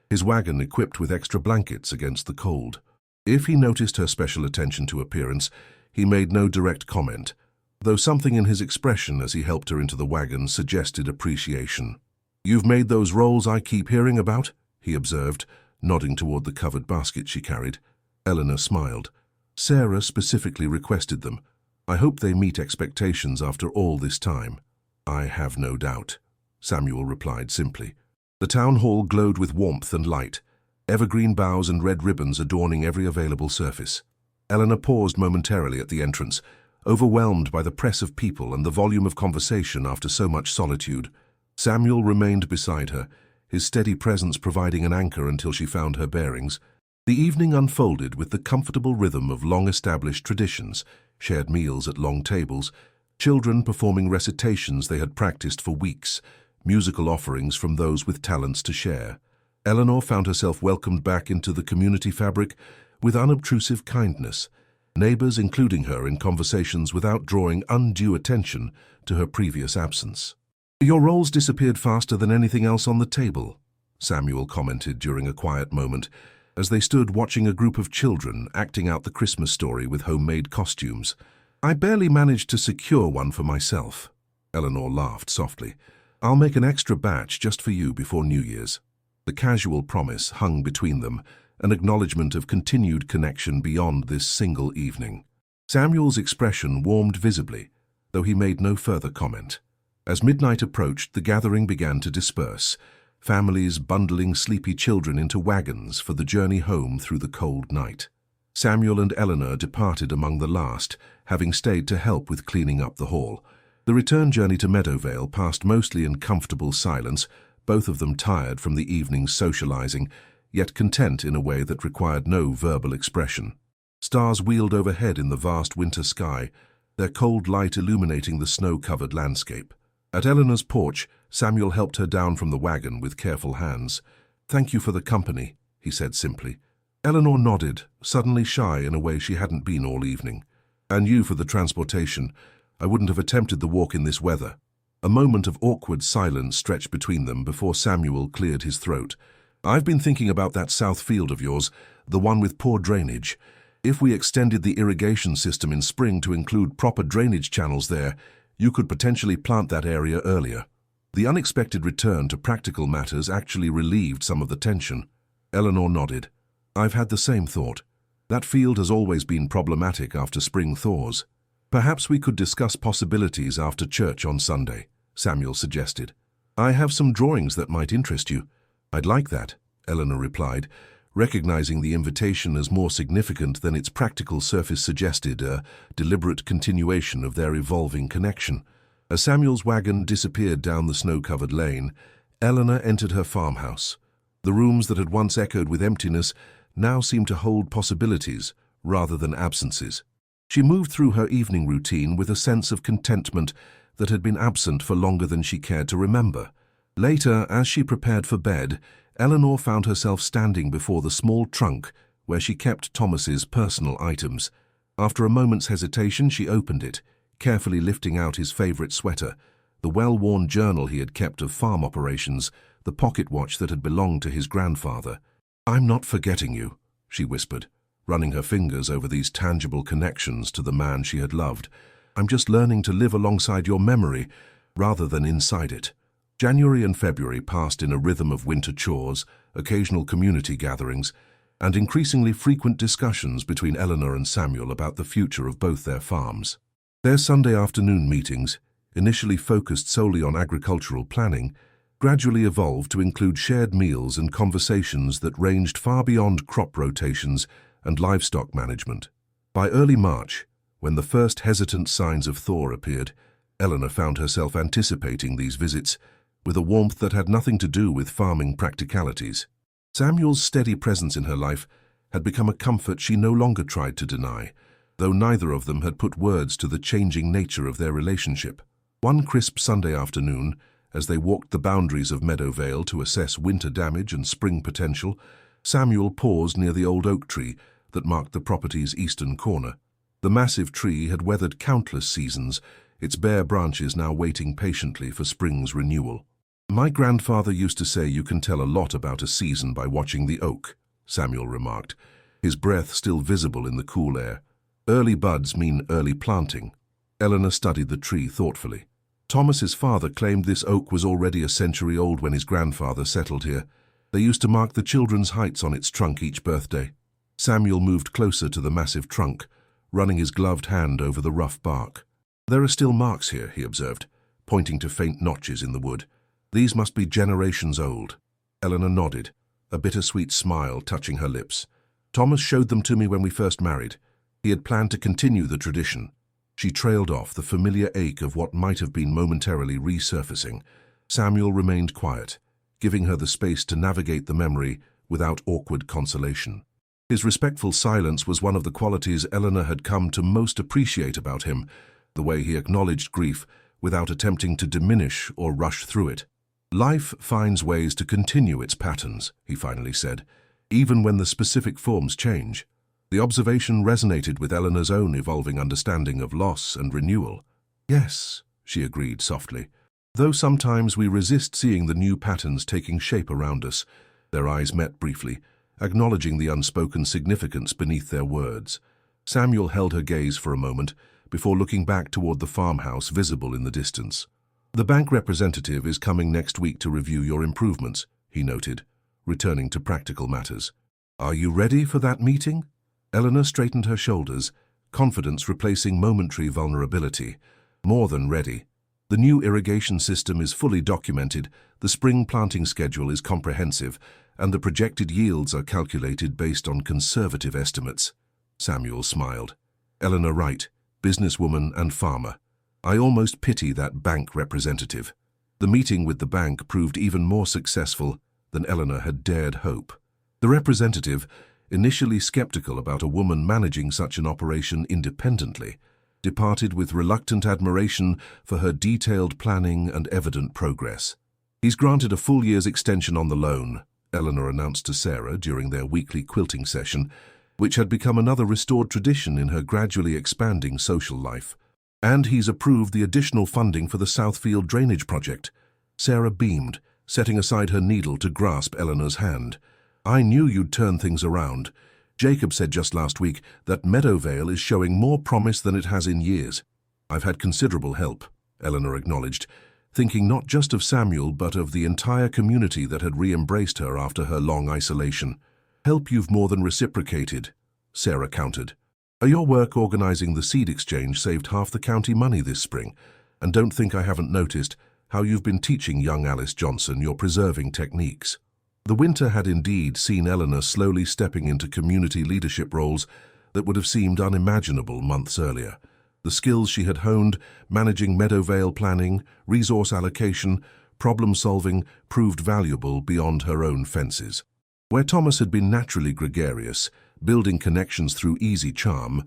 his wagon equipped with extra blankets against the cold. If he noticed her special attention to appearance, he made no direct comment, though something in his expression as he helped her into the wagon suggested appreciation. "You've made those rolls I keep hearing about?" he observed, nodding toward the covered basket she carried. Eleanor smiled. "Sarah specifically requested them. I hope they meet expectations after all this time." "I have no doubt," Samuel replied simply. The town hall glowed with warmth and light, evergreen boughs and red ribbons adorning every available surface. Eleanor paused momentarily at the entrance, overwhelmed by the press of people and the volume of conversation after so much solitude. Samuel remained beside her, his steady presence providing an anchor until she found her bearings. The evening unfolded with the comfortable rhythm of long-established traditions, shared meals at long tables, children performing recitations they had practiced for weeks, musical offerings from those with talents to share. Eleanor found herself welcomed back into the community fabric with unobtrusive kindness, neighbors including her in conversations without drawing undue attention to her previous absence. "Your rolls disappeared faster than anything else on the table," Samuel commented during a quiet moment, as they stood watching a group of children acting out the Christmas story with homemade costumes. "I barely managed to secure one for myself." Eleanor laughed softly. "I'll make an extra batch just for you before New Year's." The casual promise hung between them, an acknowledgement of continued connection beyond this single evening. Samuel's expression warmed visibly, though he made no further comment. As midnight approached, the gathering began to disperse, families bundling sleepy children into wagons for the journey home through the cold night. Samuel and Eleanor departed among the last, having stayed to help with cleaning up the hall. The return journey to Meadowvale passed mostly in comfortable silence, both of them tired from the evening's socializing, yet content in a way that required no verbal expression. Stars wheeled overhead in the vast winter sky, their cold light illuminating the snow-covered landscape. At Eleanor's porch, Samuel helped her down from the wagon with careful hands. "Thank you for the company," he said simply. Eleanor nodded, suddenly shy in a way she hadn't been all evening. "And you for the transportation. I wouldn't have attempted the walk in this weather." A moment of awkward silence stretched between them before Samuel cleared his throat. "I've been thinking about that south field of yours, the one with poor drainage. If we extended the irrigation system in spring to include proper drainage channels there, You could potentially plant that area earlier. The unexpected return to practical matters actually relieved some of the tension. Eleanor nodded. I've had the same thought. That field has always been problematic after spring thaws. Perhaps we could discuss possibilities after church on Sunday, Samuel suggested. I have some drawings that might interest you. I'd like that, Eleanor replied, recognizing the invitation as more significant than its practical surface suggested, a deliberate continuation of their evolving connection. As Samuel's wagon disappeared down the snow-covered lane, Eleanor entered her farmhouse. The rooms that had once echoed with emptiness now seemed to hold possibilities rather than absences. She moved through her evening routine with a sense of contentment that had been absent for longer than she cared to remember. Later, as she prepared for bed, Eleanor found herself standing before the small trunk where she kept Thomas's personal items. After a moment's hesitation, she opened it, carefully lifting out his favorite sweater, the well-worn journal he had kept of farm operations, the pocket watch that had belonged to his grandfather. I'm not forgetting you, she whispered, running her fingers over these tangible connections to the man she had loved. I'm just learning to live alongside your memory rather than inside it. January and February passed in a rhythm of winter chores, occasional community gatherings, and increasingly frequent discussions between Eleanor and Samuel about the future of both their farms. Their Sunday afternoon meetings, initially focused solely on agricultural planning, gradually evolved to include shared meals and conversations that ranged far beyond crop rotations and livestock management. By early March, when the first hesitant signs of thaw appeared, Eleanor found herself anticipating these visits with a warmth that had nothing to do with farming practicalities. Samuel's steady presence in her life had become a comfort she no longer tried to deny, though neither of them had put words to the changing nature of their relationship. One crisp Sunday afternoon, as they walked the boundaries of Meadowvale to assess winter damage and spring potential, Samuel paused near the old oak tree that marked the property's eastern corner. The massive tree had weathered countless seasons, its bare branches now waiting patiently for spring's renewal. My grandfather used to say you can tell a lot about a season by watching the oak, Samuel remarked, his breath still visible in the cool air. Early buds mean early planting. Eleanor studied the tree thoughtfully. Thomas's father claimed this oak was already a century old when his grandfather settled here. They used to mark the children's heights on its trunk each birthday. Samuel moved closer to the massive trunk, running his gloved hand over the rough bark. There are still marks here, he observed, pointing to faint notches in the wood. These must be generations old. Eleanor nodded, a bittersweet smile touching her lips. Thomas showed them to me when we first married. He had planned to continue the tradition. She trailed off, the familiar ache of what might have been momentarily resurfacing. Samuel remained quiet, giving her the space to navigate the memory without awkward consolation. His respectful silence was one of the qualities Eleanor had come to most appreciate about him, the way he acknowledged grief without attempting to diminish or rush through it. Life finds ways to continue its patterns, he finally said, even when the specific forms change. The observation resonated with Eleanor's own evolving understanding of loss and renewal. Yes, she agreed softly, though sometimes we resist seeing the new patterns taking shape around us. Their eyes met briefly, acknowledging the unspoken significance beneath their words. Samuel held her gaze for a moment before looking back toward the farmhouse visible in the distance. The bank representative is coming next week to review your improvements, he noted, returning to practical matters. Are you ready for that meeting? Eleanor straightened her shoulders, confidence replacing momentary vulnerability. More than ready. The new irrigation system is fully documented, the spring planting schedule is comprehensive, and the projected yields are calculated based on conservative estimates. Samuel smiled. Eleanor Wright, businesswoman and farmer. I almost pity that bank representative. The meeting with the bank proved even more successful than Eleanor had dared hope. The representative, initially skeptical about a woman managing such an operation independently, departed with reluctant admiration for her detailed planning and evident progress. He's granted a full year's extension on the loan, Eleanor announced to Sarah during their weekly quilting session, which had become another restored tradition in her gradually expanding social life. And he's approved the additional funding for the Southfield drainage project. Sarah beamed, setting aside her needle to grasp Eleanor's hand. I knew you'd turn things around. Jacob said just last week that Meadowvale is showing more promise than it has in years. I've had considerable help, Eleanor acknowledged, thinking not just of Samuel but of the entire community that had re-embraced her after her long isolation. "Help you've more than reciprocated," Sarah countered. "Your work organizing the seed exchange saved half the county money this spring, and don't think I haven't noticed how you've been teaching young Alice Johnson your preserving techniques." The winter had indeed seen Eleanor slowly stepping into community leadership roles that would have seemed unimaginable months earlier. The skills she had honed, managing Meadowvale planning, resource allocation, problem-solving, proved valuable beyond her own fences. Where Thomas had been naturally gregarious, building connections through easy charm,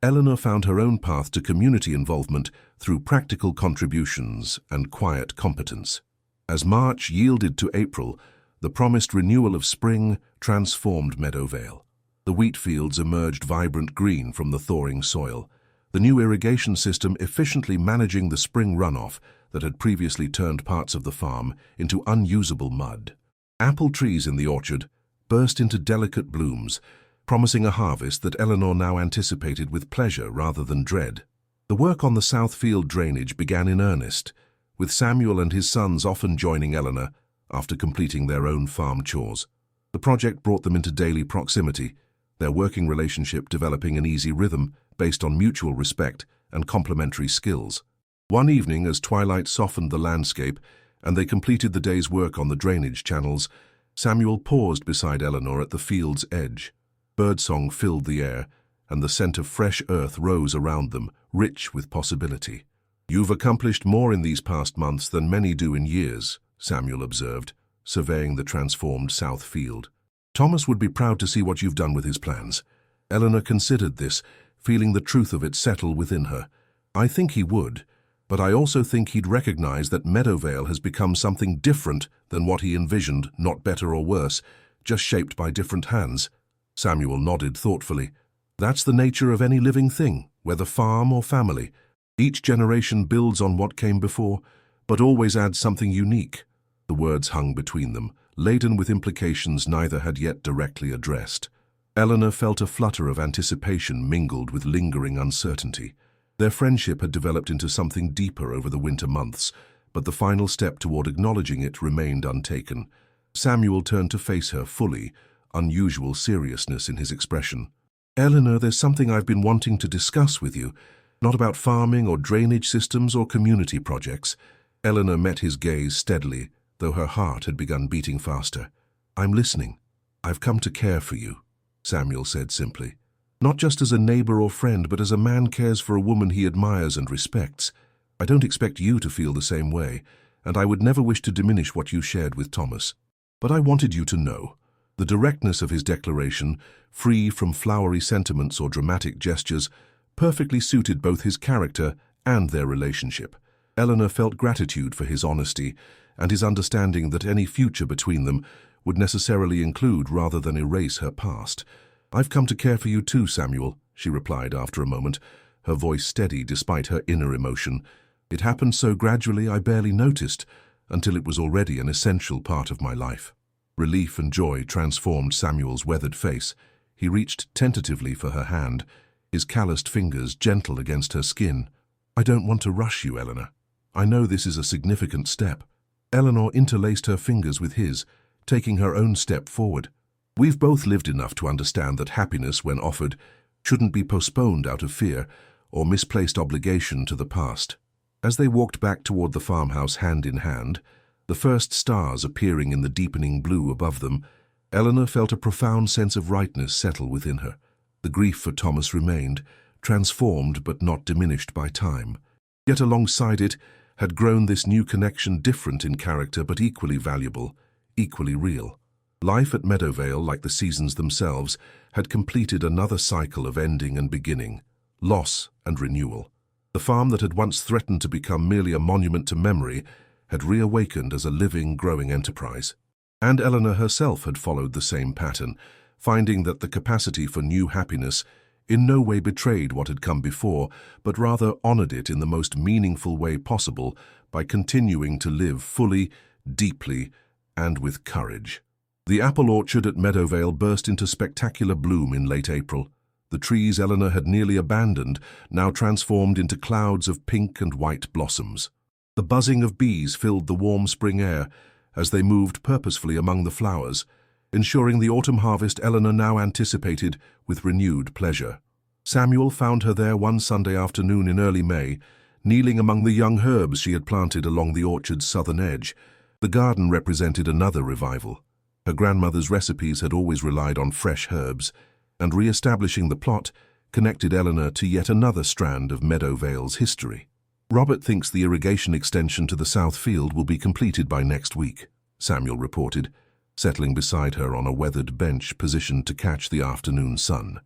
Eleanor found her own path to community involvement through practical contributions and quiet competence. As March yielded to April, the promised renewal of spring transformed Meadowvale. The wheat fields emerged vibrant green from the thawing soil, the new irrigation system efficiently managing the spring runoff that had previously turned parts of the farm into unusable mud. Apple trees in the orchard burst into delicate blooms, promising a harvest that Eleanor now anticipated with pleasure rather than dread. The work on the South Field drainage began in earnest, with Samuel and his sons often joining Eleanor after completing their own farm chores. The project brought them into daily proximity, their working relationship developing an easy rhythm based on mutual respect and complementary skills. One evening, as twilight softened the landscape and they completed the day's work on the drainage channels, Samuel paused beside Eleanor at the field's edge. Birdsong filled the air, and the scent of fresh earth rose around them, rich with possibility. "You've accomplished more in these past months than many do in years," Samuel observed, surveying the transformed South Field. "Thomas would be proud to see what you've done with his plans." Eleanor considered this, feeling the truth of it settle within her. "I think he would, but I also think he'd recognize that Meadowvale has become something different than what he envisioned, not better or worse, just shaped by different hands." Samuel nodded thoughtfully. "That's the nature of any living thing, whether farm or family. Each generation builds on what came before, but always adds something unique." The words hung between them, laden with implications neither had yet directly addressed. Eleanor felt a flutter of anticipation mingled with lingering uncertainty. Their friendship had developed into something deeper over the winter months, but the final step toward acknowledging it remained untaken. Samuel turned to face her fully, unusual seriousness in his expression. "Eleanor, there's something I've been wanting to discuss with you, not about farming or drainage systems or community projects." Eleanor met his gaze steadily, though her heart had begun beating faster. "I'm listening. I've come to care for you," Samuel said simply. "Not just as a neighbor or friend, but as a man cares for a woman he admires and respects. I don't expect you to feel the same way, and I would never wish to diminish what you shared with Thomas. But I wanted you to know." The directness of his declaration, free from flowery sentiments or dramatic gestures, perfectly suited both his character and their relationship. Eleanor felt gratitude for his honesty and his understanding that any future between them would necessarily include rather than erase her past. "I've come to care for you too, Samuel," she replied after a moment, her voice steady despite her inner emotion. "It happened so gradually I barely noticed, until it was already an essential part of my life." Relief and joy transformed Samuel's weathered face. He reached tentatively for her hand, his calloused fingers gentle against her skin. "I don't want to rush you, Eleanor. I know this is a significant step." Eleanor interlaced her fingers with his, taking her own step forward. "We've both lived enough to understand that happiness, when offered, shouldn't be postponed out of fear or misplaced obligation to the past." As they walked back toward the farmhouse hand in hand, the first stars appearing in the deepening blue above them, Eleanor felt a profound sense of rightness settle within her. The grief for Thomas remained, transformed but not diminished by time. Yet alongside it had grown this new connection, different in character but equally valuable, equally real. Life at Meadowvale, like the seasons themselves, had completed another cycle of ending and beginning, loss and renewal. The farm that had once threatened to become merely a monument to memory had reawakened as a living, growing enterprise. And Eleanor herself had followed the same pattern, finding that the capacity for new happiness in no way betrayed what had come before, but rather honored it in the most meaningful way possible by continuing to live fully, deeply, and with courage. The apple orchard at Meadowvale burst into spectacular bloom in late April. The trees Eleanor had nearly abandoned now transformed into clouds of pink and white blossoms. The buzzing of bees filled the warm spring air as they moved purposefully among the flowers, ensuring the autumn harvest Eleanor now anticipated with renewed pleasure. Samuel found her there one Sunday afternoon in early May, kneeling among the young herbs she had planted along the orchard's southern edge. The garden represented another revival. Her grandmother's recipes had always relied on fresh herbs, and re-establishing the plot connected Eleanor to yet another strand of Meadowvale's history. "Robert thinks the irrigation extension to the south field will be completed by next week," Samuel reported, settling beside her on a weathered bench positioned to catch the afternoon sun.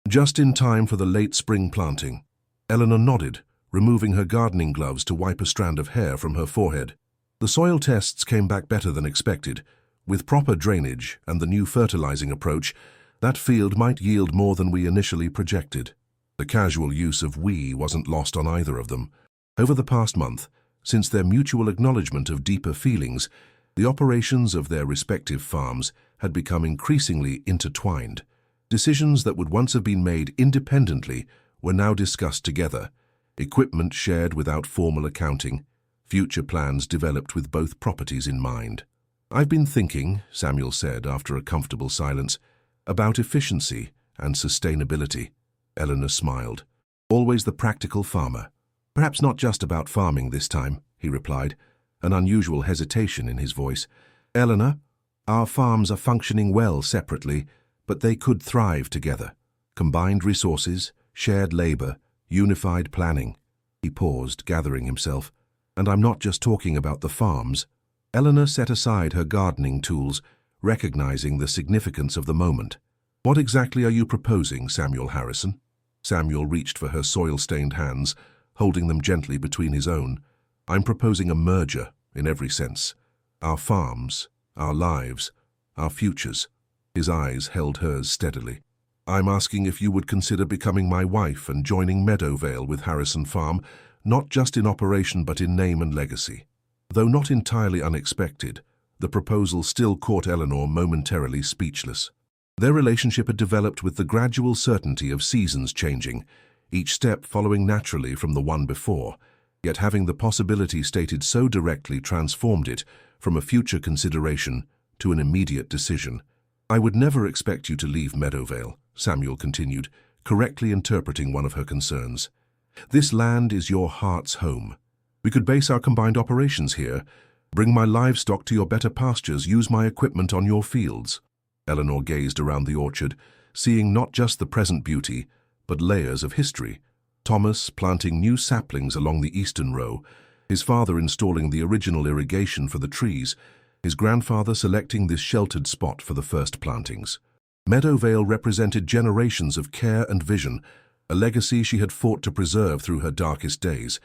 "Just in time for the late spring planting." Eleanor nodded, removing her gardening gloves to wipe a strand of hair from her forehead. The soil tests came back better than expected. With proper drainage and the new fertilizing approach, that field might yield more than we initially projected. The casual use of "we" wasn't lost on either of them. Over the past month, since their mutual acknowledgement of deeper feelings, the operations of their respective farms had become increasingly intertwined. Decisions that would once have been made independently were now discussed together, equipment shared without formal accounting, future plans developed with both properties in mind. "I've been thinking," Samuel said after a comfortable silence, "about efficiency and sustainability." Eleanor smiled. "Always the practical farmer." "Perhaps not just about farming this time," he replied, an unusual hesitation in his voice. "Eleanor, our farms are functioning well separately, but they could thrive together. Combined resources, shared labor, unified planning." He paused, gathering himself. "And I'm not just talking about the farms." Eleanor set aside her gardening tools, recognizing the significance of the moment. "What exactly are you proposing, Samuel Harrison?" Samuel reached for her soil-stained hands, holding them gently between his own. "I'm proposing a merger, in every sense. Our farms, our lives, our futures." His eyes held hers steadily. "I'm asking if you would consider becoming my wife and joining Meadowvale with Harrison Farm, not just in operation but in name and legacy." Though not entirely unexpected, the proposal still caught Eleanor momentarily speechless. Their relationship had developed with the gradual certainty of seasons changing, each step following naturally from the one before, yet having the possibility stated so directly transformed it from a future consideration to an immediate decision. "I would never expect you to leave Meadowvale," Samuel continued, correctly interpreting one of her concerns. "This land is your heart's home. We could base our combined operations here, bring my livestock to your better pastures, use my equipment on your fields." Eleanor gazed around the orchard, seeing not just the present beauty, but layers of history. Thomas planting new saplings along the eastern row, his father installing the original irrigation for the trees, his grandfather selecting this sheltered spot for the first plantings. Meadowvale represented generations of care and vision, a legacy she had fought to preserve through her darkest days.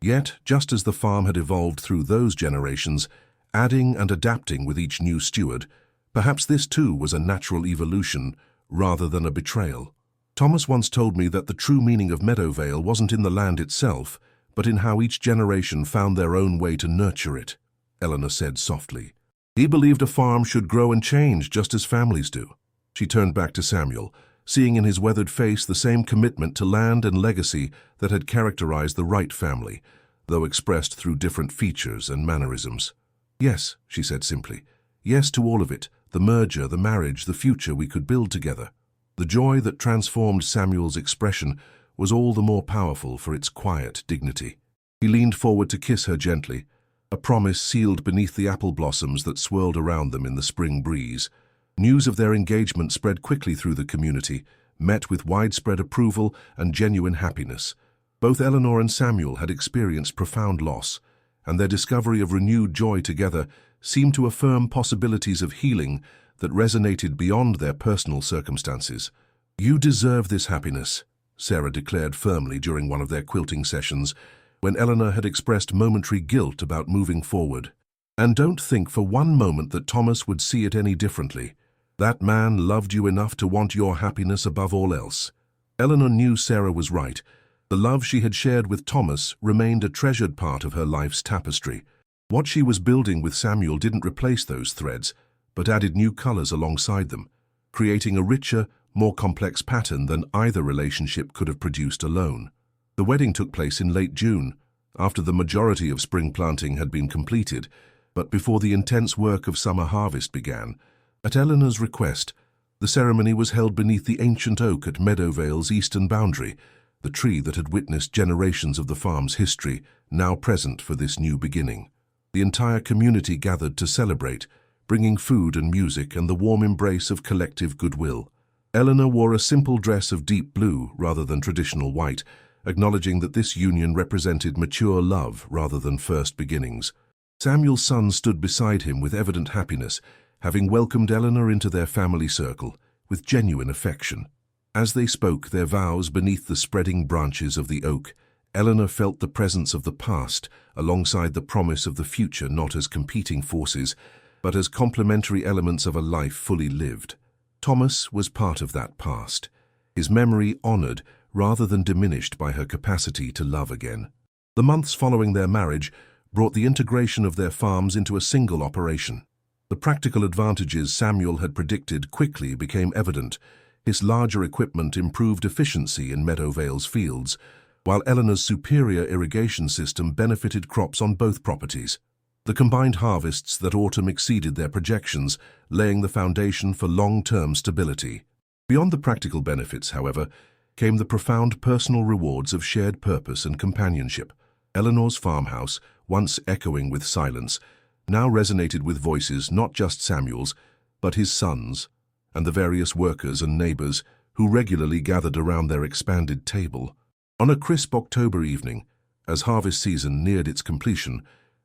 Yet, just as the farm had evolved through those generations, adding and adapting with each new steward, perhaps this too was a natural evolution rather than a betrayal. "Thomas once told me that the true meaning of Meadowvale wasn't in the land itself, but in how each generation found their own way to nurture it," Eleanor said softly. "He believed a farm should grow and change just as families do." She turned back to Samuel, seeing in his weathered face the same commitment to land and legacy that had characterized the Wright family, though expressed through different features and mannerisms. "Yes," she said simply. "Yes to all of it, the merger, the marriage, the future we could build together." The joy that transformed Samuel's expression was all the more powerful for its quiet dignity. He leaned forward to kiss her gently, a promise sealed beneath the apple blossoms that swirled around them in the spring breeze. News of their engagement spread quickly through the community, met with widespread approval and genuine happiness. Both Eleanor and Samuel had experienced profound loss, and their discovery of renewed joy together seemed to affirm possibilities of healing that resonated beyond their personal circumstances. "You deserve this happiness," Sarah declared firmly during one of their quilting sessions, when Eleanor had expressed momentary guilt about moving forward. "And don't think for one moment that Thomas would see it any differently. That man loved you enough to want your happiness above all else." Eleanor knew Sarah was right. The love she had shared with Thomas remained a treasured part of her life's tapestry. What she was building with Samuel didn't replace those threads, but added new colors alongside them, creating a richer, more complex pattern than either relationship could have produced alone. The wedding took place in late June, after the majority of spring planting had been completed, but before the intense work of summer harvest began. At Eleanor's request, the ceremony was held beneath the ancient oak at Meadowvale's eastern boundary, the tree that had witnessed generations of the farm's history, now present for this new beginning. The entire community gathered to celebrate, bringing food and music and the warm embrace of collective goodwill. Eleanor wore a simple dress of deep blue rather than traditional white, acknowledging that this union represented mature love rather than first beginnings. Samuel's son stood beside him with evident happiness, having welcomed Eleanor into their family circle with genuine affection. As they spoke their vows beneath the spreading branches of the oak, Eleanor felt the presence of the past alongside the promise of the future, not as competing forces, but as complementary elements of a life fully lived. Thomas was part of that past, his memory honored rather than diminished by her capacity to love again. The months following their marriage brought the integration of their farms into a single operation. The practical advantages Samuel had predicted quickly became evident. His larger equipment improved efficiency in Meadowvale's fields, while Eleanor's superior irrigation system benefited crops on both properties. The combined harvests that autumn exceeded their projections, laying the foundation for long-term stability. Beyond the practical benefits, however, came the profound personal rewards of shared purpose and companionship. Eleanor's farmhouse, once echoing with silence, now resonated with voices not just Samuel's, but his son's, and the various workers and neighbors who regularly gathered around their expanded table. On a crisp October evening, as harvest season neared its completion,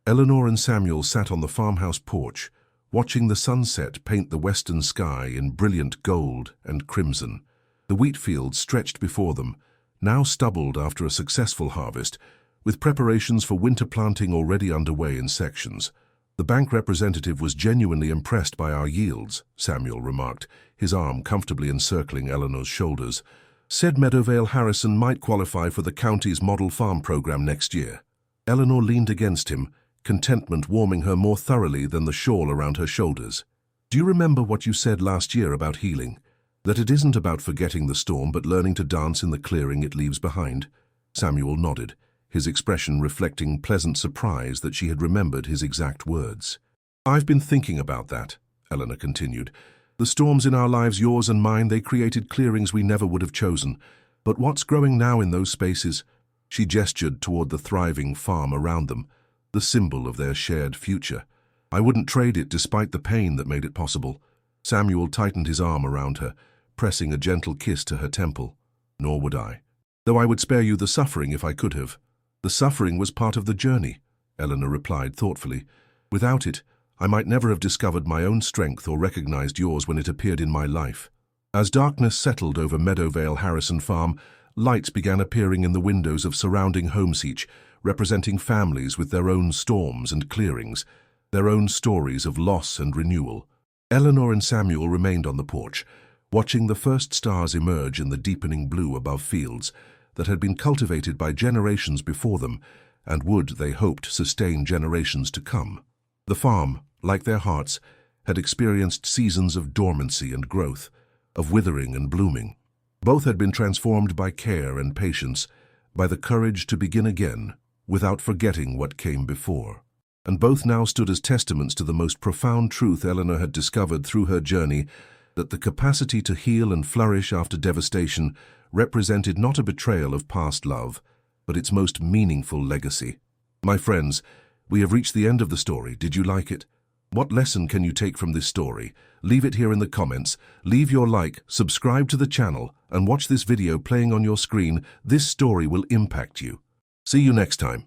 Eleanor and Samuel sat on the farmhouse porch, watching the sunset paint the western sky in brilliant gold and crimson. The wheat fields stretched before them, now stubbled after a successful harvest, with preparations for winter planting already underway in sections. "The bank representative was genuinely impressed by our yields," Samuel remarked, his arm comfortably encircling Eleanor's shoulders. "Said Meadowvale Harrison might qualify for the county's model farm program next year." Eleanor leaned against him, contentment warming her more thoroughly than the shawl around her shoulders. "Do you remember what you said last year about healing? That it isn't about forgetting the storm but learning to dance in the clearing it leaves behind?" Samuel nodded, his expression reflecting pleasant surprise that she had remembered his exact words. "I've been thinking about that," Eleanor continued. "The storms in our lives, yours and mine, they created clearings we never would have chosen. But what's growing now in those spaces?" She gestured toward the thriving farm around them, the symbol of their shared future. "I wouldn't trade it despite the pain that made it possible." Samuel tightened his arm around her, pressing a gentle kiss to her temple. "Nor would I. Though I would spare you the suffering if I could have." "The suffering was part of the journey," Eleanor replied thoughtfully. "Without it, I might never have discovered my own strength or recognized yours when it appeared in my life." As darkness settled over Meadowvale Harrison Farm, lights began appearing in the windows of surrounding homes, each representing families with their own storms and clearings, their own stories of loss and renewal. Eleanor and Samuel remained on the porch, watching the first stars emerge in the deepening blue above fields that had been cultivated by generations before them and would, they hoped, sustain generations to come. The farm, like their hearts, had experienced seasons of dormancy and growth, of withering and blooming. Both had been transformed by care and patience, by the courage to begin again, without forgetting what came before. And both now stood as testaments to the most profound truth Eleanor had discovered through her journey, that the capacity to heal and flourish after devastation represented not a betrayal of past love, but its most meaningful legacy. My friends, we have reached the end of the story. Did you like it? What lesson can you take from this story? Leave it here in the comments. Leave your like, subscribe to the channel, and watch this video playing on your screen. This story will impact you. See you next time.